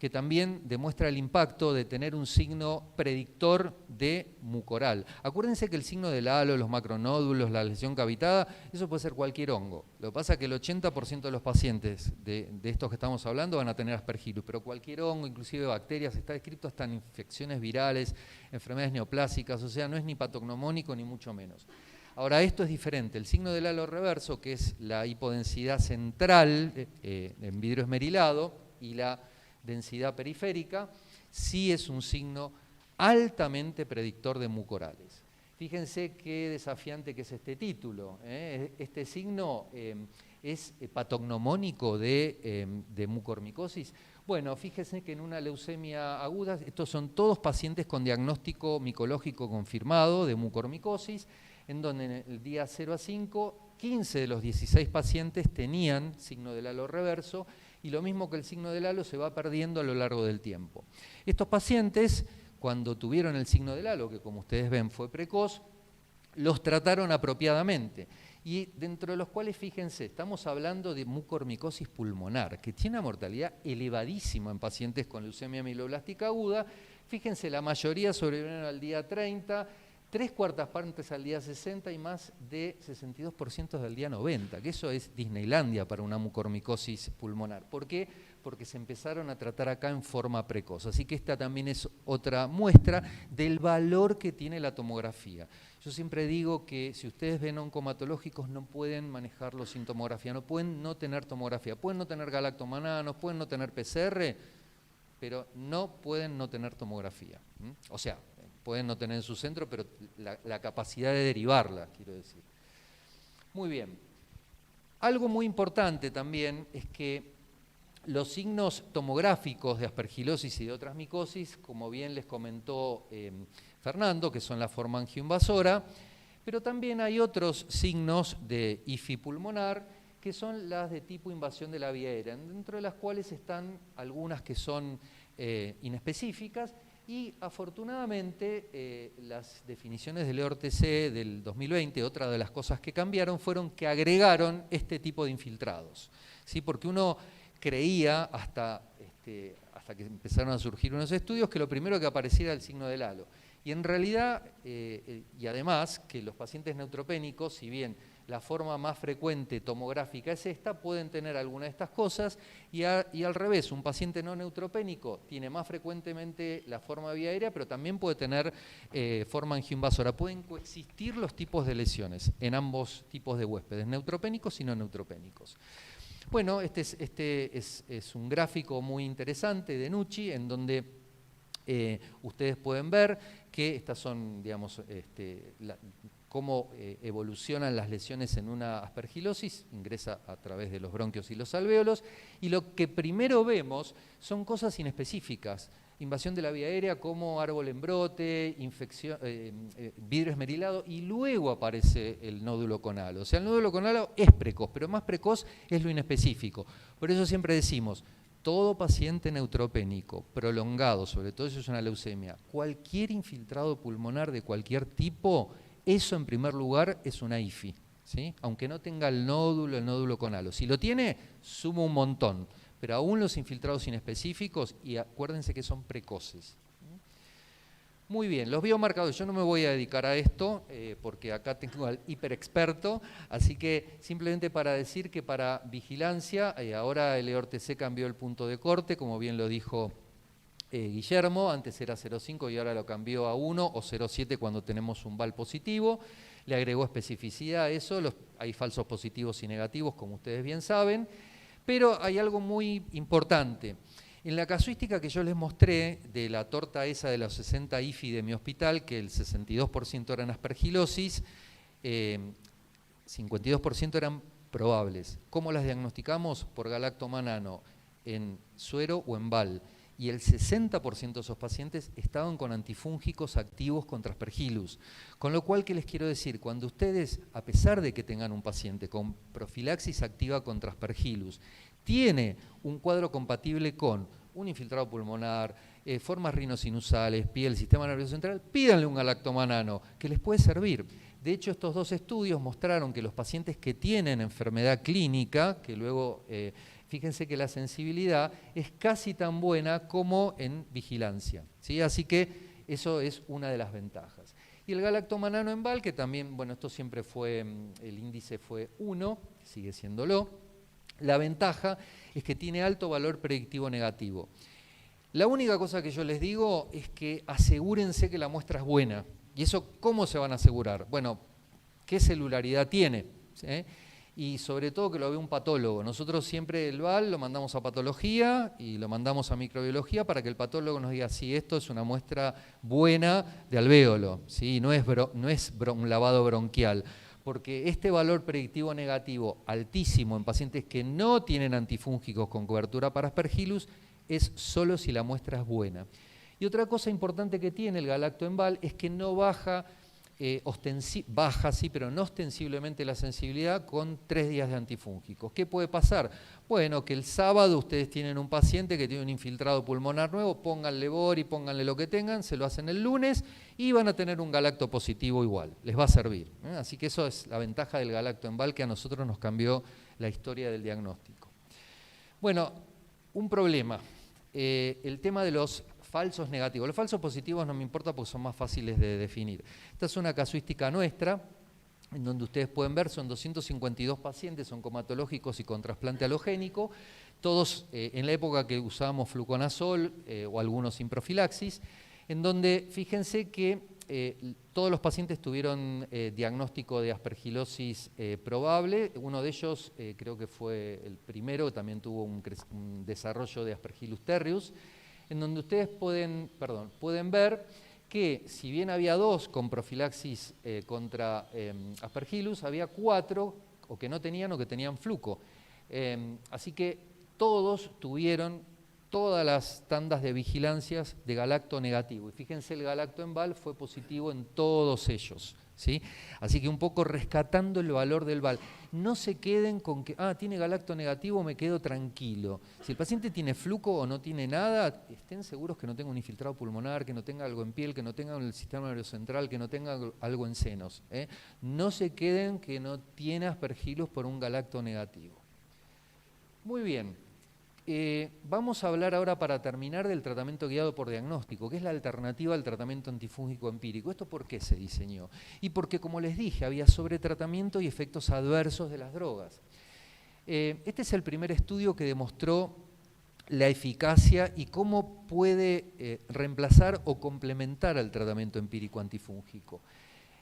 Speaker 3: que también demuestra el impacto de tener un signo predictor de mucoral. Acuérdense que el signo del halo, los macronódulos, la lesión cavitada, eso puede ser cualquier hongo. Lo que pasa es que el 80% de los pacientes de estos que estamos hablando van a tener Aspergillus, pero cualquier hongo, inclusive bacterias, está descrito hasta en infecciones virales, enfermedades neoplásicas, o sea, no es ni patognomónico ni mucho menos. Ahora, esto es diferente. El signo del halo reverso, que es la hipodensidad central en vidrio esmerilado y la densidad periférica, sí es un signo altamente predictor de mucorales. Fíjense qué desafiante que es este título. Este signo es patognomónico de mucormicosis. Bueno, fíjense que en una leucemia aguda, estos son todos pacientes con diagnóstico micológico confirmado de mucormicosis, en donde en el día 0 a 5, 15 de los 16 pacientes tenían signo del halo reverso, y lo mismo que el signo del halo se va perdiendo a lo largo del tiempo. Estos pacientes, cuando tuvieron el signo del halo, que como ustedes ven fue precoz, los trataron apropiadamente. Y dentro de los cuales, fíjense, estamos hablando de mucormicosis pulmonar, que tiene una mortalidad elevadísima en pacientes con leucemia mieloblástica aguda. Fíjense, la mayoría sobrevivieron al día 30, 3/4 partes al día 60 y más de 62% del día 90, que eso es Disneylandia para una mucormicosis pulmonar. ¿Por qué? Porque se empezaron a tratar acá en forma precoz. Así que esta también es otra muestra del valor que tiene la tomografía. Yo siempre digo que si ustedes ven oncomatológicos no pueden manejarlo sin tomografía, no pueden no tener tomografía, pueden no tener galactomananos, pueden no tener PCR, pero no pueden no tener tomografía. O sea, pueden no tener en su centro, pero la capacidad de derivarla, quiero decir. Muy bien. Algo muy importante también es que los signos tomográficos de aspergilosis y de otras micosis, como bien les comentó Fernando, que son la forma angioinvasora, pero también hay otros signos de IFI pulmonar, que son las de tipo invasión de la vía aérea, dentro de las cuales están algunas que son inespecíficas, y afortunadamente las definiciones del EORTC del 2020, otra de las cosas que cambiaron, fueron que agregaron este tipo de infiltrados, ¿sí? Porque uno creía hasta que empezaron a surgir unos estudios que lo primero que apareciera era el signo del halo. Y en realidad, y además, que los pacientes neutropénicos, si bien la forma más frecuente tomográfica es esta, pueden tener alguna de estas cosas, y al revés, un paciente no neutropénico tiene más frecuentemente la forma vía aérea, pero también puede tener forma angioinvasora. Pueden coexistir los tipos de lesiones en ambos tipos de huéspedes, neutropénicos y no neutropénicos. Bueno, este es un gráfico muy interesante de Nucci, en donde ustedes pueden ver que estas son, digamos, cómo evolucionan las lesiones en una aspergilosis, ingresa a través de los bronquios y los alvéolos, y lo que primero vemos son cosas inespecíficas, invasión de la vía aérea como árbol en brote, infección, vidrio esmerilado, y luego aparece el nódulo con halo. O sea, el nódulo con halo es precoz, pero más precoz es lo inespecífico. Por eso siempre decimos, todo paciente neutropénico prolongado, sobre todo si es una leucemia, cualquier infiltrado pulmonar de cualquier tipo, eso en primer lugar es una IFI, ¿sí? Aunque no tenga el nódulo con halo. Si lo tiene, suma un montón, pero aún los infiltrados inespecíficos, y acuérdense que son precoces. Muy bien, los biomarcadores, yo no me voy a dedicar a esto, porque acá tengo al hiperexperto, así que simplemente para decir que para vigilancia, ahora el EORTC cambió el punto de corte, como bien lo dijo Guillermo, antes era 0,5 y ahora lo cambió a 1 o 0,7 cuando tenemos un VAL positivo, le agregó especificidad a eso, hay falsos positivos y negativos, como ustedes bien saben, pero hay algo muy importante. En la casuística que yo les mostré de la torta esa de los 60 IFI de mi hospital, que el 62% eran aspergilosis, 52% eran probables. ¿Cómo las diagnosticamos? Por galactomanano, en suero o en VAL. Y el 60% de esos pacientes estaban con antifúngicos activos contra Aspergillus. Con lo cual, ¿qué les quiero decir? Cuando ustedes, a pesar de que tengan un paciente con profilaxis activa contra Aspergillus, tiene un cuadro compatible con un infiltrado pulmonar, formas rinosinusales, piel, sistema nervioso central, pídanle un galactomanano, que les puede servir. De hecho, estos dos estudios mostraron que los pacientes que tienen enfermedad clínica, que luego fíjense que la sensibilidad es casi tan buena como en vigilancia, ¿sí? Así que eso es una de las ventajas. Y el galactomanano en Val, que también, bueno, esto siempre fue, el índice fue 1, sigue siéndolo. La ventaja es que tiene alto valor predictivo negativo. La única cosa que yo les digo es que asegúrense que la muestra es buena. ¿Y eso cómo se van a asegurar? Bueno, ¿qué celularidad tiene? ¿Sí? Y sobre todo que lo vea un patólogo. Nosotros siempre el VAL lo mandamos a patología y lo mandamos a microbiología para que el patólogo nos diga si esto es una muestra buena de alvéolo, ¿sí? No es un lavado bronquial, porque este valor predictivo negativo altísimo en pacientes que no tienen antifúngicos con cobertura para Aspergillus es solo si la muestra es buena. Y otra cosa importante que tiene el galactoenval es que no baja, baja sí, pero no ostensiblemente la sensibilidad con 3 días de antifúngicos. ¿Qué puede pasar? Bueno, que el sábado ustedes tienen un paciente que tiene un infiltrado pulmonar nuevo, pónganle bori, pónganle lo que tengan, se lo hacen el lunes y van a tener un galacto positivo igual, les va a servir. Así que eso es la ventaja del galactoenval que a nosotros nos cambió la historia del diagnóstico. Bueno, un problema, el tema de los falsos negativos. Los falsos positivos no me importa porque son más fáciles de definir. Esta es una casuística nuestra, en donde ustedes pueden ver, son 252 pacientes, son comatológicos y con trasplante halogénico, todos en la época que usábamos fluconazol o algunos sin profilaxis, en donde fíjense que todos los pacientes tuvieron diagnóstico de aspergilosis probable. Uno de ellos, creo que fue el primero, también tuvo un desarrollo de Aspergillus tertius, en donde ustedes pueden ver que si bien había 2 con profilaxis contra Aspergillus, había 4 o que no tenían o que tenían fluco. Así que todos tuvieron todas las tandas de vigilancias de galacto negativo. Y fíjense, el galactoenval fue positivo en todos ellos, ¿sí? Así que un poco rescatando el valor del VAL. No se queden con que, tiene galacto negativo, me quedo tranquilo. Si el paciente tiene fluco o no tiene nada, estén seguros que no tenga un infiltrado pulmonar, que no tenga algo en piel, que no tenga en el sistema nervioso central, que no tenga algo en senos. No se queden que no tiene Aspergillus por un galacto negativo. Muy bien. Vamos a hablar ahora, para terminar, del tratamiento guiado por diagnóstico, que es la alternativa al tratamiento antifúngico empírico. ¿Esto por qué se diseñó? Y porque, como les dije, había sobretratamiento y efectos adversos de las drogas. Este es el primer estudio que demostró la eficacia y cómo puede reemplazar o complementar al tratamiento empírico antifúngico.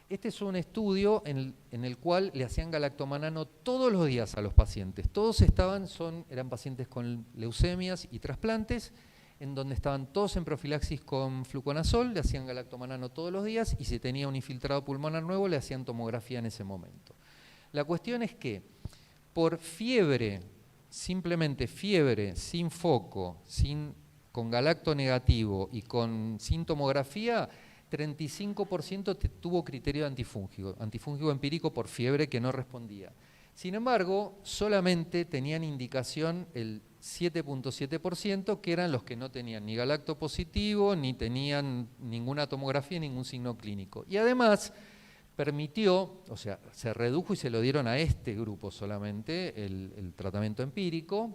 Speaker 3: Este es un estudio en el cual le hacían galactomanano todos los días a los pacientes. Todos eran pacientes con leucemias y trasplantes, en donde estaban todos en profilaxis con fluconazol, le hacían galactomanano todos los días y si tenía un infiltrado pulmonar nuevo le hacían tomografía en ese momento. La cuestión es que por fiebre, simplemente fiebre, sin foco, con galacto negativo y sin tomografía, 35% tuvo criterio de antifúngico empírico por fiebre que no respondía. Sin embargo, solamente tenían indicación el 7.7%, que eran los que no tenían ni galacto positivo, ni tenían ninguna tomografía, ningún signo clínico. Y además permitió, o sea, se redujo y se lo dieron a este grupo solamente, el tratamiento empírico,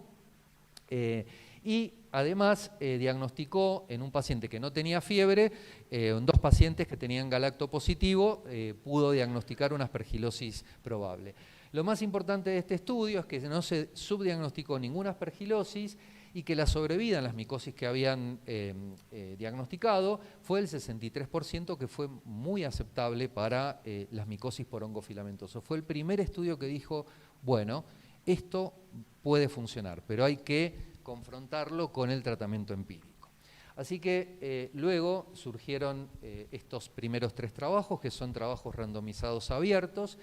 Speaker 3: y además diagnosticó en un paciente que no tenía fiebre, en 2 pacientes que tenían galacto positivo, pudo diagnosticar una aspergilosis probable. Lo más importante de este estudio es que no se subdiagnosticó ninguna aspergilosis y que la sobrevida en las micosis que habían diagnosticado fue el 63%, que fue muy aceptable para las micosis por hongo filamentoso. Fue el primer estudio que dijo, bueno, esto puede funcionar, pero hay que confrontarlo con el tratamiento empírico. Así que luego surgieron estos primeros 3 trabajos, que son trabajos randomizados abiertos,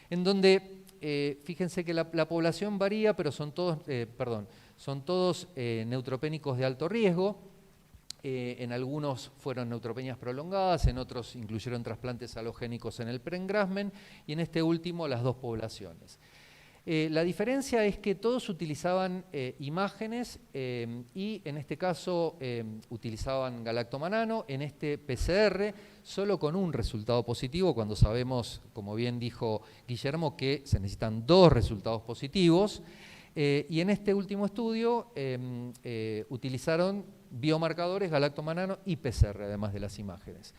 Speaker 3: en donde, fíjense que la población varía, pero son todos neutropénicos de alto riesgo. En algunos fueron neutropenias prolongadas, en otros incluyeron trasplantes halogénicos en el pre-engraftment y en este último las 2 poblaciones. La diferencia es que todos utilizaban imágenes y en este caso utilizaban galactomanano, en este PCR solo con un resultado positivo, cuando sabemos, como bien dijo Guillermo, que se necesitan 2 resultados positivos. Y en este último estudio utilizaron biomarcadores, galactomanano y PCR, además de las imágenes.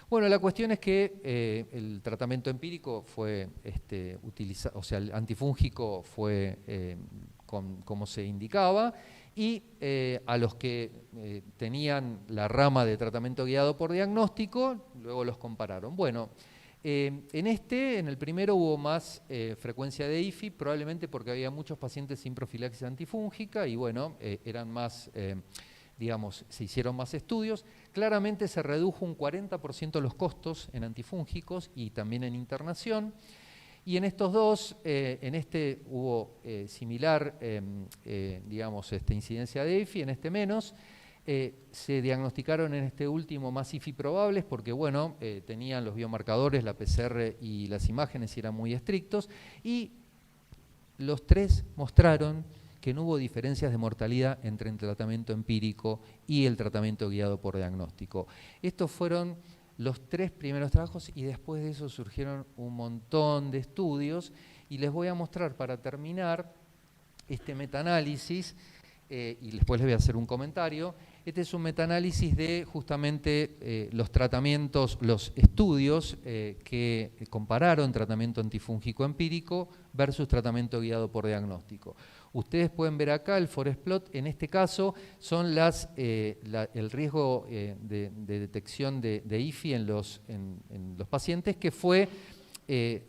Speaker 3: Bueno, la cuestión es que el tratamiento empírico fue utilizado, o sea, el antifúngico fue como se indicaba, y a los que tenían la rama de tratamiento guiado por diagnóstico, luego los compararon. Bueno, en el primero hubo más frecuencia de IFI, probablemente porque había muchos pacientes sin profilaxis antifúngica y bueno, eran más, digamos, se hicieron más estudios. Claramente se redujo un 40% los costos en antifúngicos y también en internación. Y en estos dos, en este hubo similar, digamos, incidencia de IFI, en este menos. Se diagnosticaron en este último más IFI probables porque, bueno, tenían los biomarcadores, la PCR y las imágenes y eran muy estrictos. Y los tres mostraron que no hubo diferencias de mortalidad entre el tratamiento empírico y el tratamiento guiado por diagnóstico. Estos fueron los tres primeros trabajos y después de eso surgieron un montón de estudios y les voy a mostrar para terminar este metaanálisis y después les voy a hacer un comentario. Este es un metaanálisis de justamente los tratamientos, los estudios que compararon tratamiento antifúngico empírico versus tratamiento guiado por diagnóstico. Ustedes pueden ver acá el forest plot, en este caso son el riesgo de detección de IFI en los pacientes que fue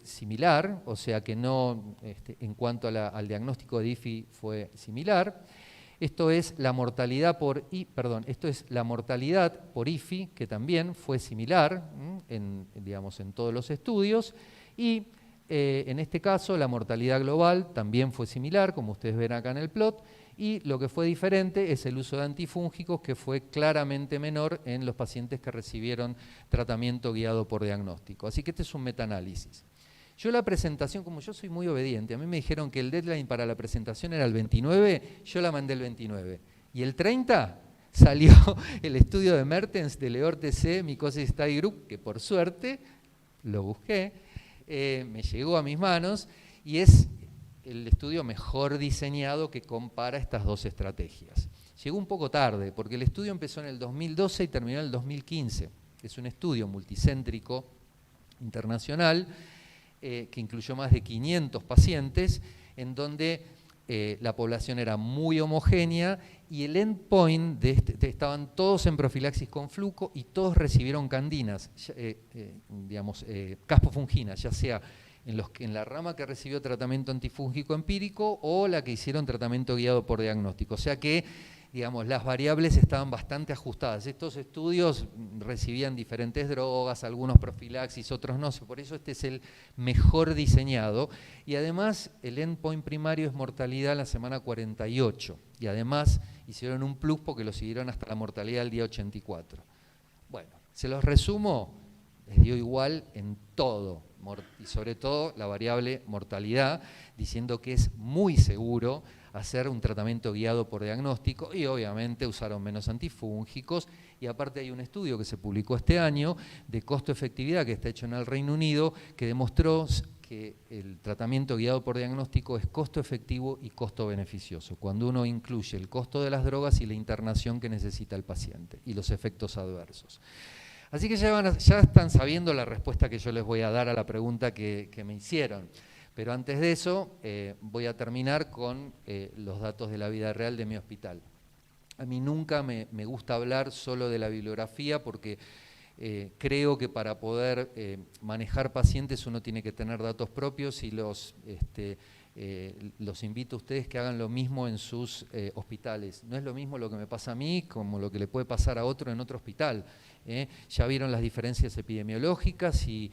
Speaker 3: similar, o sea que no, en cuanto al diagnóstico de IFI fue similar. Esto es la mortalidad por IFI, que también fue similar digamos, en todos los estudios, y en este caso la mortalidad global también fue similar, como ustedes ven acá en el plot, y lo que fue diferente es el uso de antifúngicos, que fue claramente menor en los pacientes que recibieron tratamiento guiado por diagnóstico. Así que este es un metaanálisis. Yo la presentación, como yo soy muy obediente, a mí me dijeron que el deadline para la presentación era el 29, yo la mandé el 29. Y el 30 salió el estudio de Mertens, de LEOR-TC, Mycosis Study Group, que por suerte lo busqué, me llegó a mis manos, y es el estudio mejor diseñado que compara estas dos estrategias. Llegó un poco tarde, porque el estudio empezó en el 2012 y terminó en el 2015. Es un estudio multicéntrico internacional, que incluyó más de 500 pacientes, en donde la población era muy homogénea y el endpoint estaban todos en profilaxis con fluco y todos recibieron candinas, caspofunginas, ya sea en la rama que recibió tratamiento antifúngico empírico o la que hicieron tratamiento guiado por diagnóstico. O sea que, digamos, las variables estaban bastante ajustadas. Estos estudios recibían diferentes drogas, algunos profilaxis, otros no. Por eso este es el mejor diseñado. Y además el endpoint primario es mortalidad a la semana 48. Y además hicieron un plus porque lo siguieron hasta la mortalidad del día 84. Bueno, se los resumo, les dio igual en todo. Y sobre todo la variable mortalidad, diciendo que es muy seguro hacer un tratamiento guiado por diagnóstico y obviamente usaron menos antifúngicos y aparte hay un estudio que se publicó este año de costo-efectividad que está hecho en el Reino Unido que demostró que el tratamiento guiado por diagnóstico es costo-efectivo y costo-beneficioso cuando uno incluye el costo de las drogas y la internación que necesita el paciente y los efectos adversos. Así que ya están sabiendo la respuesta que yo les voy a dar a la pregunta que me hicieron. Pero antes de eso, voy a terminar con los datos de la vida real de mi hospital. A mí nunca me gusta hablar solo de la bibliografía porque creo que para poder manejar pacientes uno tiene que tener datos propios y los invito a ustedes que hagan lo mismo en sus hospitales. No es lo mismo lo que me pasa a mí como lo que le puede pasar a otro en otro hospital. Ya vieron las diferencias epidemiológicas y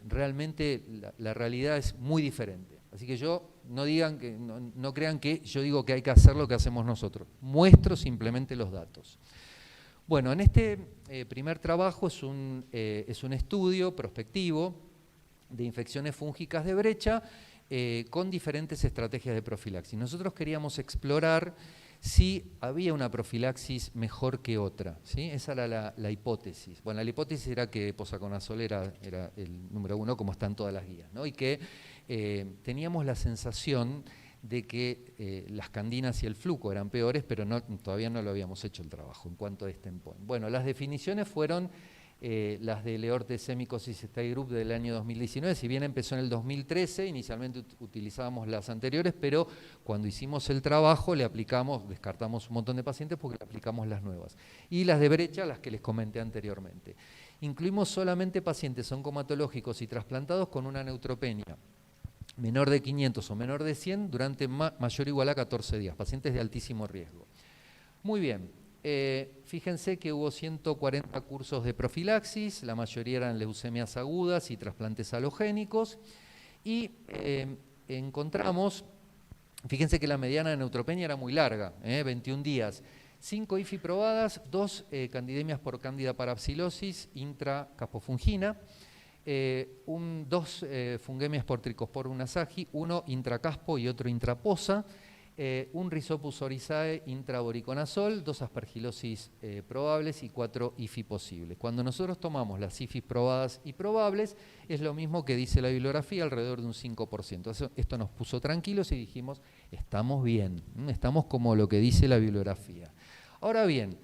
Speaker 3: realmente la realidad es muy diferente. Así que no crean que yo digo que hay que hacer lo que hacemos nosotros. Muestro simplemente los datos. Bueno, en este primer trabajo es un estudio prospectivo de infecciones fúngicas de brecha con diferentes estrategias de profilaxis. Nosotros queríamos explorar si había una profilaxis mejor que otra, ¿sí? Esa era la hipótesis. Bueno, la hipótesis era que posaconazol era el número 1, como están todas las guías, ¿no? Y que teníamos la sensación de que las candinas y el fluco eran peores, pero todavía no lo habíamos hecho el trabajo en cuanto a este endpoint. Bueno, las definiciones fueron las de Leorte Semicosis Study Group del año 2019, si bien empezó en el 2013, inicialmente utilizábamos las anteriores, pero cuando hicimos el trabajo le aplicamos, descartamos un montón de pacientes porque le aplicamos las nuevas. Y las de brecha, las que les comenté anteriormente. Incluimos solamente pacientes oncomatológicos y trasplantados con una neutropenia menor de 500 o menor de 100 durante mayor o igual a 14 días, pacientes de altísimo riesgo. Muy bien. Fíjense que hubo 140 cursos de profilaxis, la mayoría eran leucemias agudas y trasplantes halogénicos, y encontramos, fíjense que la mediana de neutropenia era muy larga, 21 días, 5 IFI probadas, 2 candidemias por cándida parapsilosis intracapofungina, 2 fungemias por tricospora unasagi, 1 intracaspo y otro intraposa, un Rhizopus oryzae intravoriconazol, 2 aspergilosis probables y 4 IFI posibles. Cuando nosotros tomamos las IFI probadas y probables, es lo mismo que dice la bibliografía, alrededor de un 5%. Esto nos puso tranquilos y dijimos, estamos bien, estamos como lo que dice la bibliografía. Ahora bien,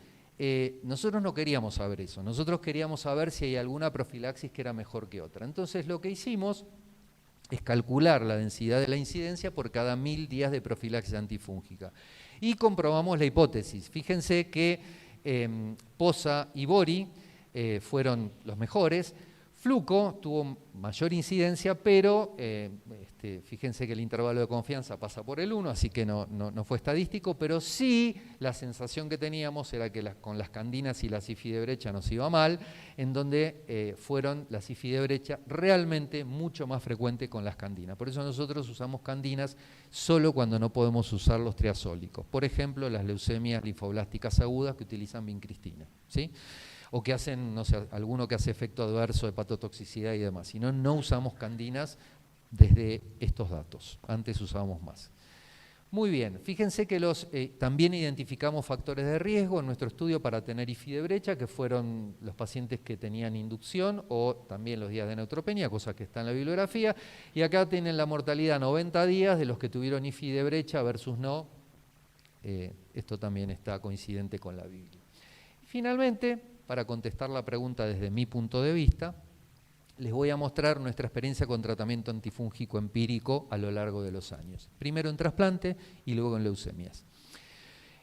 Speaker 3: nosotros no queríamos saber eso, nosotros queríamos saber si hay alguna profilaxis que era mejor que otra. Entonces lo que hicimos es calcular la densidad de la incidencia por cada 1000 días de profilaxis antifúngica. Y comprobamos la hipótesis. Fíjense que Posa y Bori fueron los mejores. Fluco tuvo mayor incidencia, pero fíjense que el intervalo de confianza pasa por el 1, así que no fue estadístico, pero sí la sensación que teníamos era que con las candinas y las IFI de brecha nos iba mal, en donde fueron las IFI de brecha realmente mucho más frecuentes con las candinas. Por eso nosotros usamos candinas solo cuando no podemos usar los triazólicos. Por ejemplo, las leucemias linfoblásticas agudas que utilizan vincristina, ¿sí? O que hacen, no sé, alguno que hace efecto adverso, hepatotoxicidad y demás. Si no, no usamos candinas desde estos datos. Antes usábamos más. Muy bien, fíjense que también identificamos factores de riesgo en nuestro estudio para tener IFI de brecha, que fueron los pacientes que tenían inducción o también los días de neutropenia, cosa que está en la bibliografía. Y acá tienen la mortalidad 90 días de los que tuvieron IFI de brecha versus no. Esto también está coincidente con la Biblia. Finalmente, para contestar la pregunta desde mi punto de vista, les voy a mostrar nuestra experiencia con tratamiento antifúngico empírico a lo largo de los años. Primero en trasplante y luego en leucemias.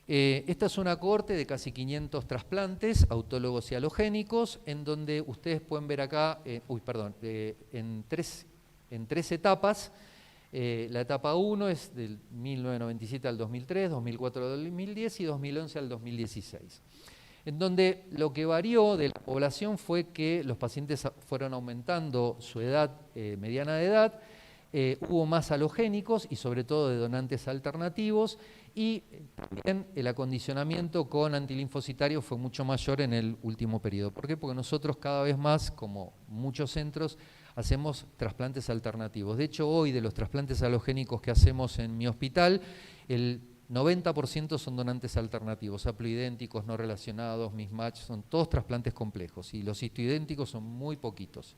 Speaker 3: Esta es una cohorte de casi 500 trasplantes autólogos y halogénicos, en donde ustedes pueden ver acá, en tres etapas. La etapa 1 es del 1997 al 2003, 2004 al 2010 y 2011 al 2016. En donde lo que varió de la población fue que los pacientes fueron aumentando su edad, mediana de edad, hubo más halogénicos y sobre todo de donantes alternativos, y también el acondicionamiento con antilinfocitarios fue mucho mayor en el último periodo. ¿Por qué? Porque nosotros cada vez más, como muchos centros, hacemos trasplantes alternativos. De hecho, hoy de los trasplantes halogénicos que hacemos en mi hospital, el 90% son donantes alternativos, haploidénticos, no relacionados, mismatch, son todos trasplantes complejos y los histoidénticos son muy poquitos.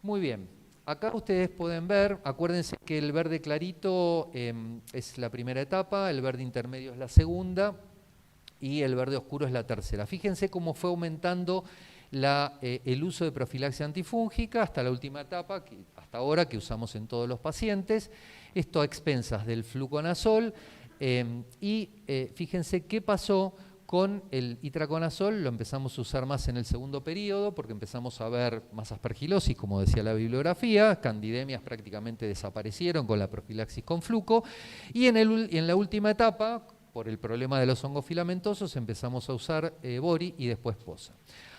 Speaker 3: Muy bien, acá ustedes pueden ver, acuérdense que el verde clarito es la primera etapa, el verde intermedio es la segunda y el verde oscuro es la tercera. Fíjense cómo fue aumentando el uso de profilaxia antifúngica hasta la última etapa, hasta ahora que usamos en todos los pacientes, esto a expensas del fluconazol. Fíjense qué pasó con el itraconazol, lo empezamos a usar más en el segundo periodo porque empezamos a ver más aspergilosis, como decía la bibliografía, candidemias prácticamente desaparecieron con la profilaxis con fluco, y en la última etapa, por el problema de los hongos filamentosos, empezamos a usar Bori y después Posa.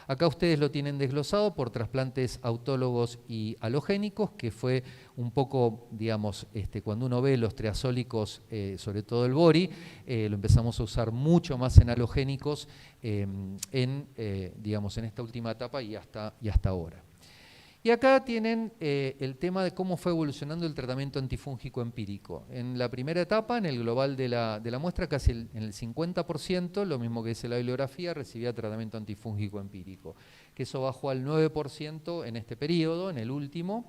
Speaker 3: Acá ustedes lo tienen desglosado por trasplantes autólogos y halogénicos, que fue un poco, digamos, cuando uno ve los triazólicos, sobre todo el Bori, lo empezamos a usar mucho más en halogénicos digamos, en esta última etapa y hasta ahora. Y acá tienen el tema de cómo fue evolucionando el tratamiento antifúngico empírico. En la primera etapa, en el global de la muestra, casi en el 50%, lo mismo que dice la bibliografía, recibía tratamiento antifúngico empírico, que eso bajó al 9% en este periodo, en el último,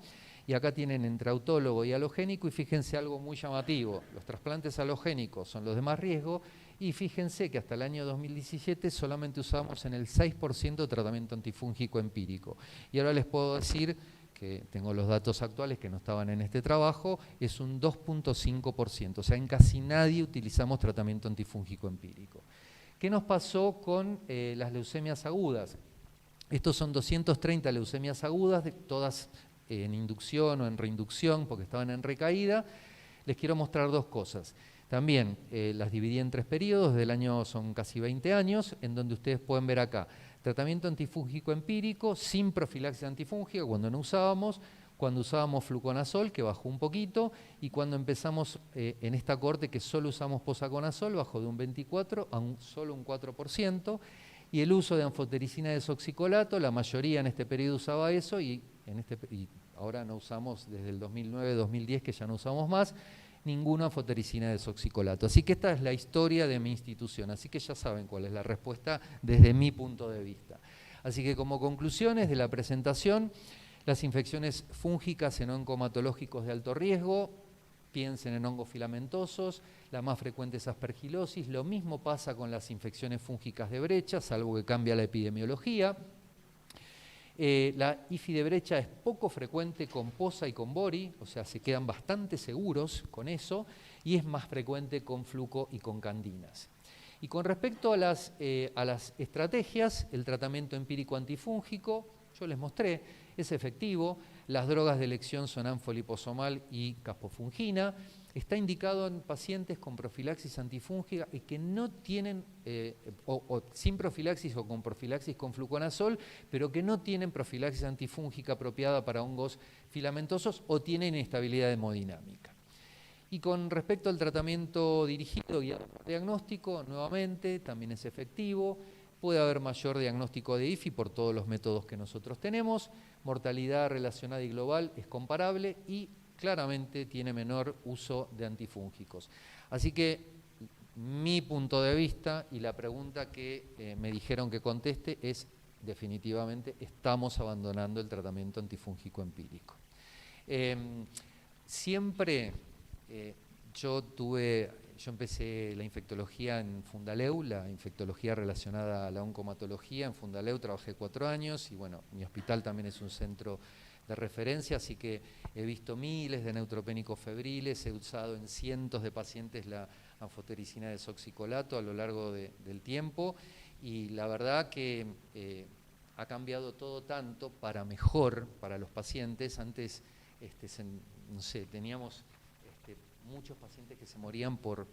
Speaker 3: Y acá tienen entre autólogo y halogénico, y fíjense algo muy llamativo, los trasplantes halogénicos son los de más riesgo, y fíjense que hasta el año 2017 solamente usamos en el 6% tratamiento antifúngico empírico. Y ahora les puedo decir, que tengo los datos actuales que no estaban en este trabajo, es un 2.5%, o sea, en casi nadie utilizamos tratamiento antifúngico empírico. ¿Qué nos pasó con las leucemias agudas? Estos son 230 leucemias agudas, todas en inducción o en reinducción, porque estaban en recaída. Les quiero mostrar dos cosas. También las dividí en 3 periodos, del año son casi 20 años, en donde ustedes pueden ver acá, tratamiento antifúngico empírico, sin profilaxis antifúngica, cuando no usábamos, cuando usábamos fluconazol, que bajó un poquito, y cuando empezamos en esta corte que solo usamos posaconazol, bajó de un 24% a solo un 4%, y el uso de anfotericina desoxicolato, la mayoría en este periodo usaba eso, y ahora no usamos desde el 2009-2010, que ya no usamos más, ninguna anfotericina desoxicolato. Así que esta es la historia de mi institución, así que ya saben cuál es la respuesta desde mi punto de vista. Así que como conclusiones de la presentación, las infecciones fúngicas en oncomatológicos de alto riesgo, piensen en hongos filamentosos, la más frecuente es aspergilosis, lo mismo pasa con las infecciones fúngicas de brecha, salvo que cambia la epidemiología. La IFI de brecha es poco frecuente con POSA y con BORI, o sea, se quedan bastante seguros con eso, y es más frecuente con fluco y con candinas. Y con respecto a las estrategias, el tratamiento empírico antifúngico, yo les mostré, es efectivo. Las drogas de elección son anfoliposomal y caspofungina. Está indicado en pacientes con profilaxis antifúngica y que no tienen, o sin profilaxis o con profilaxis con fluconazol, pero que no tienen profilaxis antifúngica apropiada para hongos filamentosos o tienen inestabilidad hemodinámica. Y con respecto al tratamiento dirigido y al diagnóstico, nuevamente, también es efectivo. Puede haber mayor diagnóstico de IFI por todos los métodos que nosotros tenemos. Mortalidad relacionada y global es comparable y claramente tiene menor uso de antifúngicos. Así que mi punto de vista y la pregunta que me dijeron que conteste es, definitivamente, estamos abandonando el tratamiento antifúngico empírico. Siempre yo empecé la infectología en Fundaleu, la infectología relacionada a la oncomatología. En Fundaleu trabajé 4 años y bueno, mi hospital también es un centro de referencia, así que he visto miles de neutropénicos febriles, he usado en cientos de pacientes la anfotericina desoxicolato a lo largo del tiempo y la verdad que ha cambiado todo tanto para mejor para los pacientes. Antes, no sé, teníamos muchos pacientes que se morían por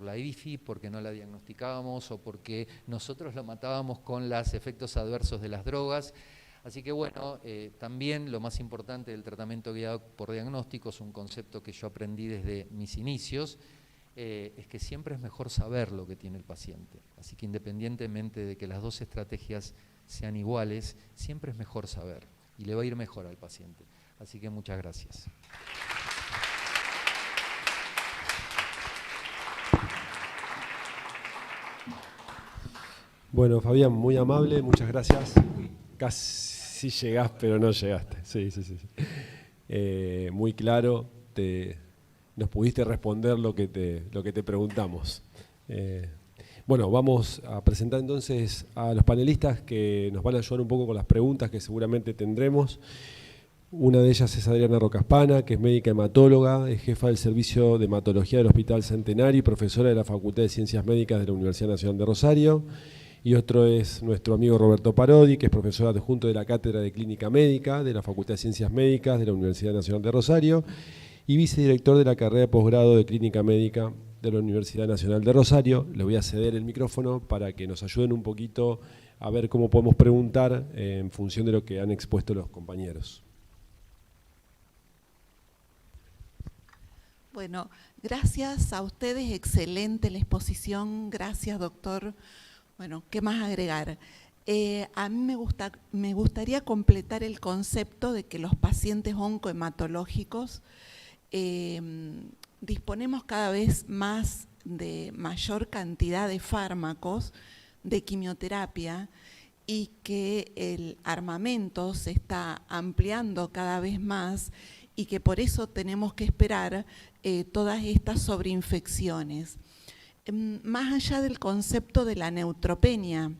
Speaker 3: la IFI porque no la diagnosticábamos o porque nosotros lo matábamos con los efectos adversos de las drogas. Así que bueno, también lo más importante del tratamiento guiado por diagnóstico es un concepto que yo aprendí desde mis inicios, es que siempre es mejor saber lo que tiene el paciente. Así que independientemente de que las dos estrategias sean iguales, siempre es mejor saber y le va a ir mejor al paciente. Así que muchas gracias.
Speaker 1: Bueno, Fabián, muy amable, muchas gracias. Casi llegás, pero no llegaste. Sí. Muy claro, nos pudiste responder lo que te preguntamos. Bueno, vamos a presentar entonces a los panelistas que nos van a ayudar un poco con las preguntas que seguramente tendremos. Una de ellas es Adriana Rocaspana, que es médica hematóloga, es jefa del servicio de hematología del Hospital Centenario y profesora de la Facultad de Ciencias Médicas de la Universidad Nacional de Rosario. Y otro es nuestro amigo Roberto Parodi, que es profesor adjunto de la Cátedra de Clínica Médica de la Facultad de Ciencias Médicas de la Universidad Nacional de Rosario y vicedirector de la carrera de posgrado de Clínica Médica de la Universidad Nacional de Rosario. Le voy a ceder el micrófono para que nos ayuden un poquito a ver cómo podemos preguntar en función de lo que han expuesto los compañeros.
Speaker 4: Bueno, gracias a ustedes, excelente la exposición, gracias doctor. Bueno, ¿qué más agregar? A mí me gustaría completar el concepto de que los pacientes oncohematológicos disponemos cada vez más de mayor cantidad de fármacos, de quimioterapia, y que el armamento se está ampliando cada vez más y que por eso tenemos que esperar todas estas sobreinfecciones. Más allá del concepto de la neutropenia,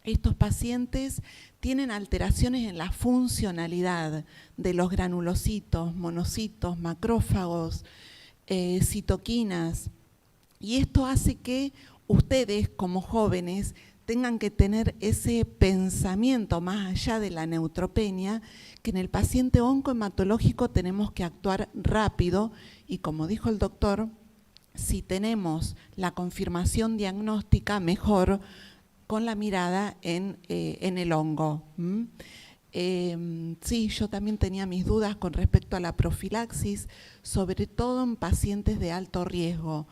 Speaker 4: estos pacientes tienen alteraciones en la funcionalidad de los granulocitos, monocitos, macrófagos, citoquinas, y esto hace que ustedes como jóvenes tengan que tener ese pensamiento más allá de la neutropenia, que en el paciente oncohematológico tenemos que actuar rápido y, como dijo el doctor, si tenemos la confirmación diagnóstica, mejor con la mirada en el hongo. Sí, yo también tenía mis dudas con respecto a la profilaxis, sobre todo en pacientes de alto riesgo.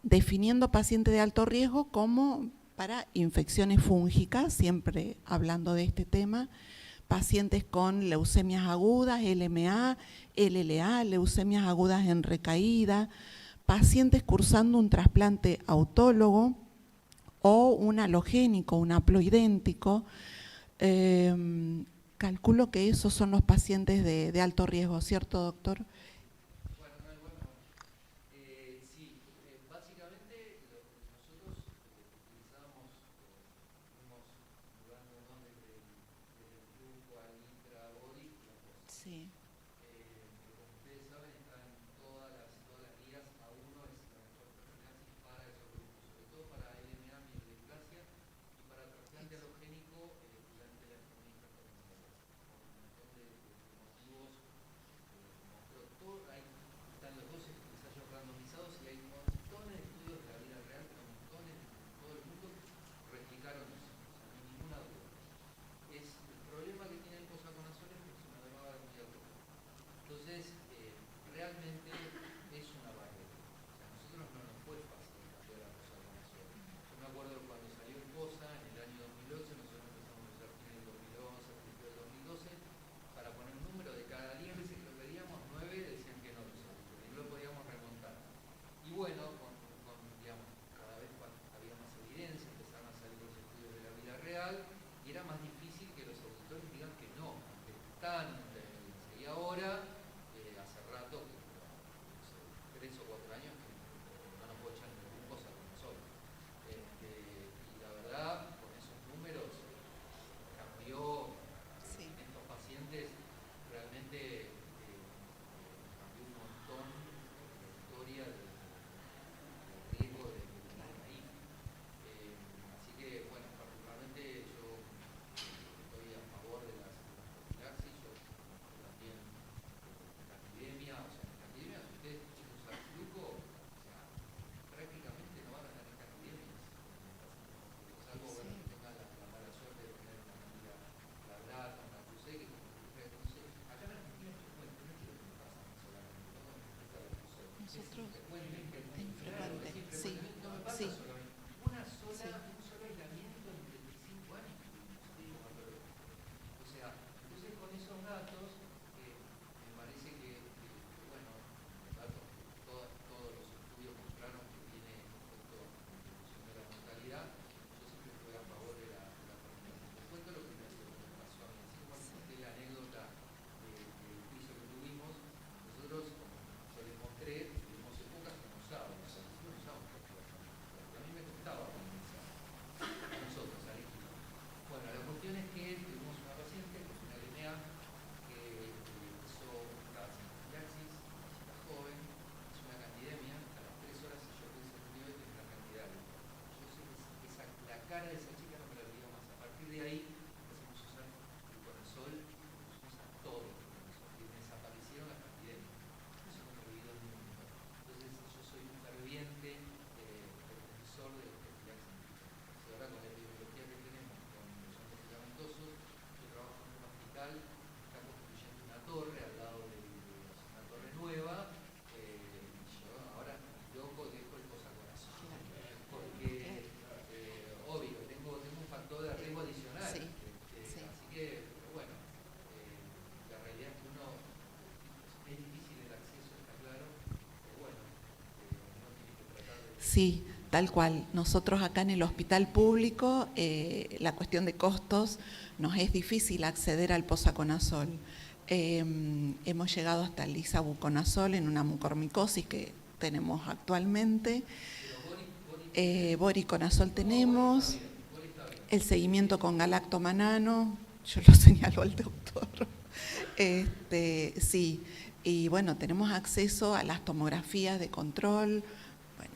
Speaker 4: Definiendo pacientes de alto riesgo como para infecciones fúngicas, siempre hablando de este tema, pacientes con leucemias agudas, LMA, LLA, leucemias agudas en recaída, pacientes cursando un trasplante autólogo o un halogénico, un haploidéntico. Calculo que esos son los pacientes de alto riesgo, ¿cierto, doctor? Sí.
Speaker 3: Como ustedes saben, están todas las guías, A1 es la mejor profilaxis para esos grupos, sobre todo para LMA, mielodisplasia y para trasplante halogénico durante la enfermedad intercorneal. Por un montón de motivos, están los dos ensayos randomizados y hay montones de estudios de la vida real, pero montones en todo el mundo replicaron eso, o sea, no hay ninguna duda. Es el problema que tiene el posaconazol es que es una droga muy autónoma. Entonces, realmente es una barrera. O sea, a nosotros no nos fue fácil cambiar la posaconazol. Yo me acuerdo cuando salió el POSA en el año 2008, nosotros empezamos a usar en el 2011, a principios del 2012, para poner un número de cada 10 veces que lo pedíamos, 9 decían que no lo usaban, porque no lo podíamos remontar. Y bueno, digamos, cada vez había más evidencia, empezaron a salir los estudios de la vida real, y era más difícil que los auditores digan que no, aunque están en evidencia. Y ahora, hace rato, no sé, 3 o 4 años, que no nos puedo echar ningún posaconazol. Y la verdad, con esos números, cambió en estos pacientes, realmente cambió un montón la historia del riesgo de ahí. Así que, bueno, particularmente yo estoy a favor de las profilaxis. Yo también en la epidemia, o sea, en la epidemia, si ustedes usan flujo, o sea, prácticamente no van a tener epidemias, salvo bueno, que tengan la mala suerte de tener una familia la plata, una cruce, que no sé, acá en Argentina es frecuente, no es que lo que pasa solamente, ¿no?
Speaker 4: Nosotros
Speaker 3: frecuentemente,
Speaker 4: infrecuente, sí,
Speaker 3: no me pasa
Speaker 4: sí.
Speaker 3: solamente. Un solo aislamiento en 25 años tuvimos, o sea, entonces con esos datos, me parece que bueno, los datos, todos los estudios mostraron que tiene efecto en reducción de la mortalidad. Yo siempre estoy a favor de la profilaxis. Les cuento lo que me pasó a mí, así como les conté la anécdota del juicio que tuvimos. Nosotros, como yo les mostré, tuvimos épocas que no usábamos, o sea, nosotros no usábamos profilaxis. A mí me costaba comenzar, a nosotros, al equipo. Bueno, la cuestión es que tuvimos una paciente con una LMA que hizo una profilaxis, una chica joven, hizo una candidemia, a las 3 horas y yo pensé que iba a tener una candidaria. Yo sé que la cara de esa chica no me la olvido más. A partir de ahí empezamos a usar fluconazol, empezamos a usar todo fluconazol y desaparecieron las candidemias. Eso no me olvido nunca. Entonces yo soy un ferviente defensor de los profilaxis. Y ahora con la epidemiología que tenemos con los hongos filamentosos, yo trabajo en un hospital que está construyendo una torre al lado de una torre nueva, y yo ahora, loco, dejo el posaconazol. Porque, obvio, tengo un factor de riesgo adicional.
Speaker 4: Sí,
Speaker 3: Así que, pero bueno, la realidad es que es difícil el acceso, está claro, pero bueno, uno tiene que tratar de...
Speaker 4: Sí, tal cual. Nosotros acá en el hospital público, la cuestión de costos, nos es difícil acceder al posaconazol. Hemos llegado hasta el isavuconazol en una mucormicosis que tenemos actualmente. Voriconazol tenemos. El seguimiento con galactomanano, yo lo señalo al doctor. Sí, y bueno, tenemos acceso a las tomografías de control. Bueno,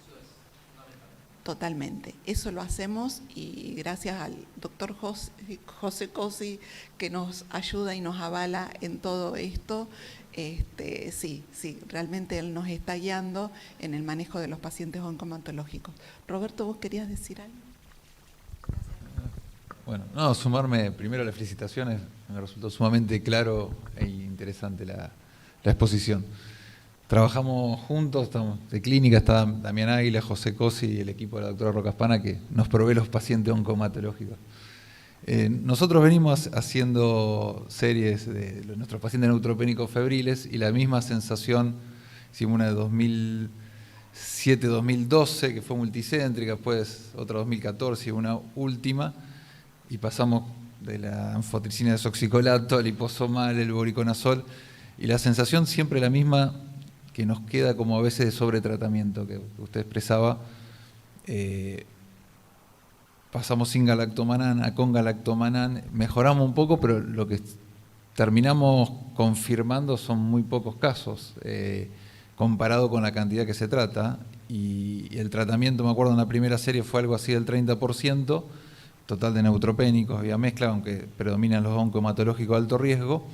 Speaker 4: totalmente. Eso lo hacemos y gracias al doctor José Cosi, que nos ayuda y nos avala en todo esto. Sí, realmente él nos está guiando en el manejo de los pacientes oncomatológicos. Roberto, ¿vos querías decir algo?
Speaker 5: Bueno, no, sumarme primero a las felicitaciones, me resultó sumamente claro e interesante la exposición. Trabajamos juntos, estamos de clínica, está Damián Águila, José Cosi y el equipo de la doctora Rocaspana que nos provee los pacientes oncomatológicos. Nosotros venimos haciendo series de nuestros pacientes neutropénicos febriles y la misma sensación, hicimos una de 2007-2012 que fue multicéntrica, después otra 2014 y una última, y pasamos de la anfotricina desoxicolato al liposomal, el voriconazol, y la sensación siempre la misma que nos queda como a veces de sobretratamiento que usted expresaba. Pasamos sin galactomanán a con galactomanán, mejoramos un poco, pero lo que terminamos confirmando son muy pocos casos comparado con la cantidad que se trata, y el tratamiento, me acuerdo en la primera serie fue algo así del 30%, total de neutropénicos, había mezcla, aunque predominan los oncomatológicos de alto riesgo,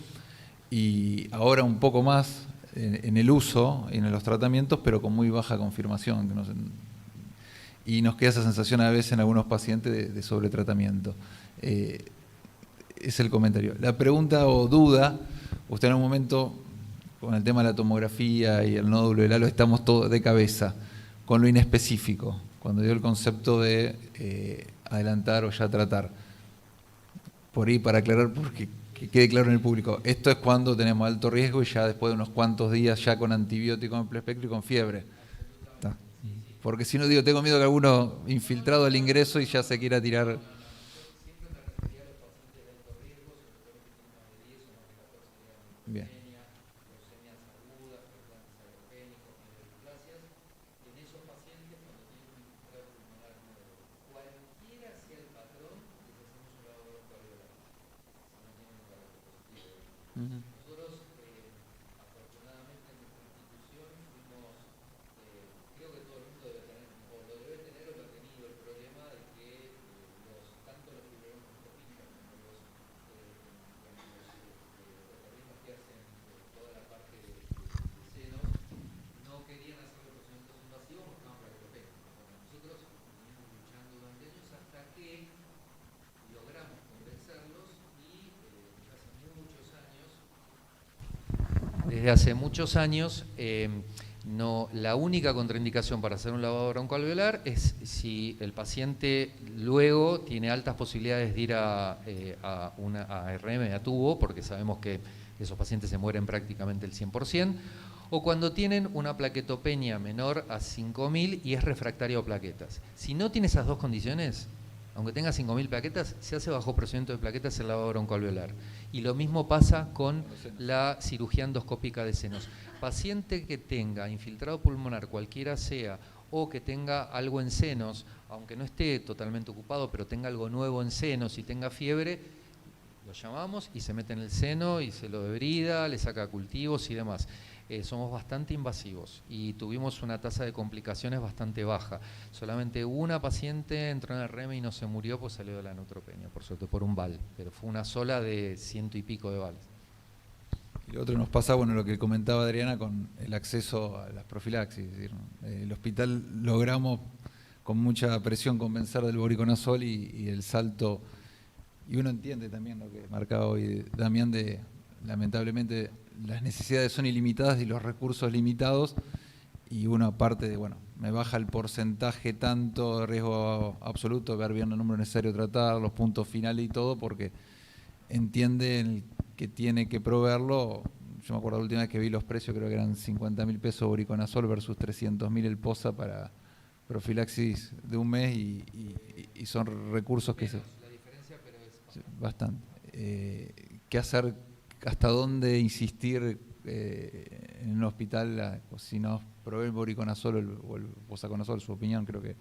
Speaker 5: y ahora un poco más en el uso y en los tratamientos, pero con muy baja confirmación. Y nos queda esa sensación a veces en algunos pacientes de sobretratamiento. Es el comentario. La pregunta o duda, usted en un momento, con el tema de la tomografía y el nódulo del halo, estamos todos de cabeza, con lo inespecífico, cuando dio el concepto de adelantar o ya tratar. Por ahí, para aclarar, porque que quede claro en el público, esto es cuando tenemos alto riesgo y ya después de unos cuantos días ya con antibiótico en amplio espectro y con fiebre. ¿Está? Porque si no, digo, tengo miedo que alguno infiltrado al ingreso y ya se quiera tirar. Bien.
Speaker 3: Nosotros, afortunadamente en nuestra institución, fuimos, creo que todo el mundo debe tener, o lo debe tener o lo ha tenido, el problema de que tanto los fibromas como los organismos que hacen toda la parte de senos, no querían hacer los procedimientos invasivos, buscaban galactopenio. Bueno, nosotros venimos luchando durante años hasta que logramos convencerlos y desde hace muchos años, la única contraindicación para hacer un lavado broncoalveolar es si el paciente luego tiene altas posibilidades de ir a una ARM, a tubo, porque sabemos que esos pacientes se mueren prácticamente el 100%, o cuando tienen una plaquetopenia menor a 5.000 y es refractaria a plaquetas. Si no tiene esas dos condiciones, aunque tenga 5.000 plaquetas, se hace bajo procedimiento de plaquetas el lavado broncoalveolar. Y lo mismo pasa con la cirugía endoscópica de senos. Paciente que tenga infiltrado pulmonar, cualquiera sea, o que tenga algo en senos, aunque no esté totalmente ocupado, pero tenga algo nuevo en senos y tenga fiebre, lo llamamos y se mete en el seno y se lo debrida, le saca cultivos y demás. Somos bastante invasivos y tuvimos una tasa de complicaciones bastante baja. Solamente una paciente entró en el RM y no se murió, pues salió de la neutropenia, por suerte, por un VAL, pero fue una sola de 100 y pico de VAL.
Speaker 5: Y lo otro nos pasa, bueno, lo que comentaba Adriana con el acceso a las profilaxis. Es decir, el hospital logramos con mucha presión convencer del voriconazol y el salto, y uno entiende también lo que marcaba hoy Damián, de lamentablemente las necesidades son ilimitadas y los recursos limitados, y uno aparte de, bueno, me baja el porcentaje tanto de riesgo absoluto, ver bien el número necesario de tratar, los puntos finales y todo, porque entiende que tiene que proveerlo. Yo me acuerdo la última vez que vi los precios, creo que eran 50.000 pesos voriconazol versus 300.000 el POSA para profilaxis de un mes, y son recursos que se...
Speaker 3: La diferencia, pero es
Speaker 5: bastante. ¿Qué hacer hasta dónde insistir en un hospital, si nos provee el voriconazol o el posaconazol, su opinión, creo que...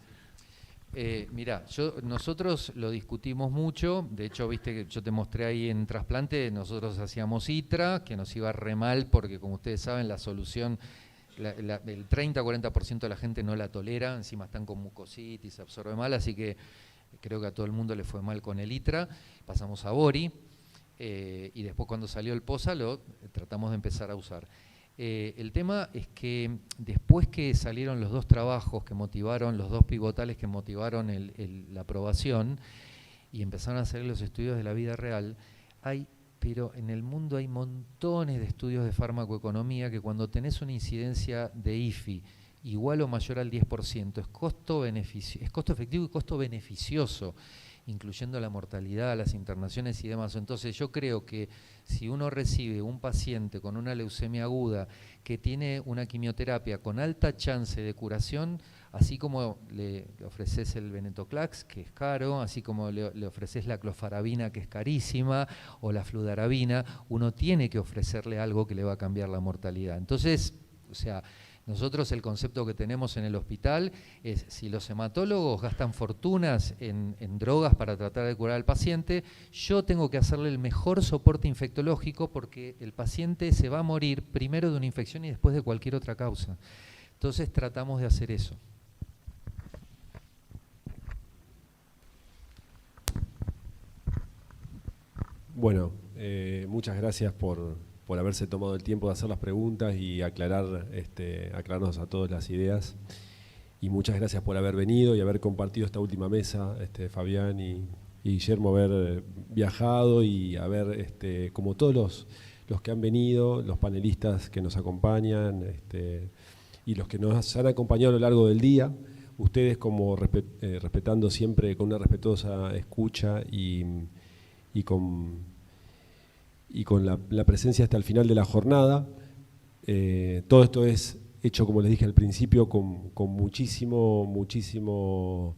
Speaker 3: Mirá, nosotros lo discutimos mucho, de hecho, viste que yo te mostré ahí en trasplante, nosotros hacíamos ITRA, que nos iba re mal porque, como ustedes saben, la solución, el 30-40% de la gente no la tolera, encima están con mucositis, se absorbe mal, así que creo que a todo el mundo le fue mal con el ITRA, pasamos a Bori, y después cuando salió el POSA lo tratamos de empezar a usar. El tema es que después que salieron los dos trabajos que motivaron, los dos pivotales que motivaron la aprobación y empezaron a hacer los estudios de la vida real, pero en el mundo hay montones de estudios de farmacoeconomía que cuando tenés una incidencia de IFI igual o mayor al 10%, es costo efectivo y costo beneficioso, incluyendo la mortalidad, las internaciones y demás. Entonces yo creo que si uno recibe un paciente con una leucemia aguda que tiene una quimioterapia con alta chance de curación, así como le ofreces el venetoclax, que es caro, así como le ofreces la clofarabina, que es carísima, o la fludarabina, uno tiene que ofrecerle algo que le va a cambiar la mortalidad. Entonces, o sea, nosotros el concepto que tenemos en el hospital es, si los hematólogos gastan fortunas en drogas para tratar de curar al paciente, yo tengo que hacerle el mejor soporte infectológico porque el paciente se va a morir primero de una infección y después de cualquier otra causa. Entonces tratamos de hacer eso.
Speaker 1: Bueno, muchas gracias por haberse tomado el tiempo de hacer las preguntas y aclararnos a todos las ideas. Y muchas gracias por haber venido y haber compartido esta última mesa, Fabián y Guillermo, haber viajado y haber, como todos los que han venido, los panelistas que nos acompañan y los que nos han acompañado a lo largo del día, ustedes como respetando siempre con una respetuosa escucha y con la presencia hasta el final de la jornada. Todo esto es hecho, como les dije al principio, con muchísimo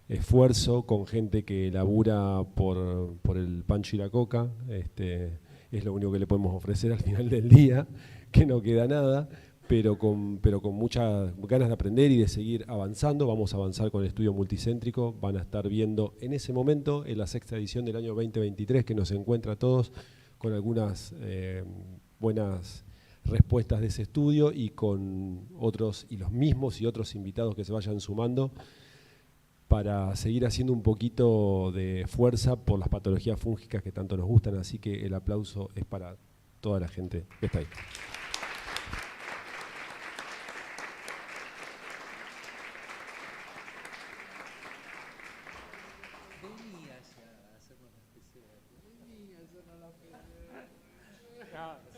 Speaker 1: esfuerzo, con gente que labura por el pancho y la coca. Es lo único que le podemos ofrecer al final del día, que no queda nada, pero con muchas ganas de aprender y de seguir avanzando. Vamos a avanzar con el estudio multicéntrico. Van a estar viendo en ese momento, en la 6ª edición del año 2023, que nos encuentra a todos con algunas buenas respuestas de ese estudio y con otros, y los mismos y otros invitados que se vayan sumando para seguir haciendo un poquito de fuerza por las patologías fúngicas que tanto nos gustan. Así que el aplauso es para toda la gente que está ahí.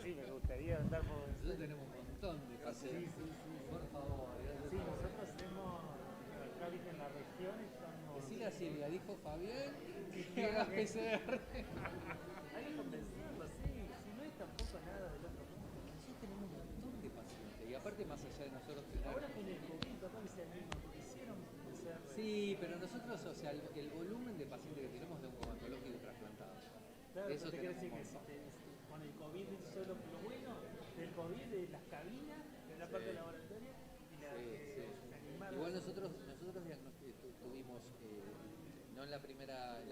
Speaker 6: Sí, me gustaría andar por...
Speaker 3: Nosotros tenemos un montón de pacientes.
Speaker 6: Sí.
Speaker 3: Por favor.
Speaker 6: Sí, nosotros tenemos, acá viste en la región, estamos...
Speaker 3: Decile a Silvia, dijo Fabián, que
Speaker 6: haga
Speaker 3: PCR.
Speaker 6: Hay que convencerlo, sí, si no hay tampoco nada del otro mundo.
Speaker 3: Nosotros tenemos un montón de pacientes, y aparte más allá de nosotros tener...
Speaker 6: Ahora con el COVID, capaz que sea el mismo, porque hicieron PCR.
Speaker 3: Sí, pero nosotros, o sea, el volumen de pacientes que tenemos de un oncológico trasplantado.
Speaker 6: Claro,
Speaker 3: eso
Speaker 6: te quiero decir
Speaker 3: tenemos
Speaker 6: que con el COVID solo lo bueno del COVID de las cabinas, de la parte laboratoria y la se animaron.
Speaker 3: Igual nosotros tuvimos, no en la primera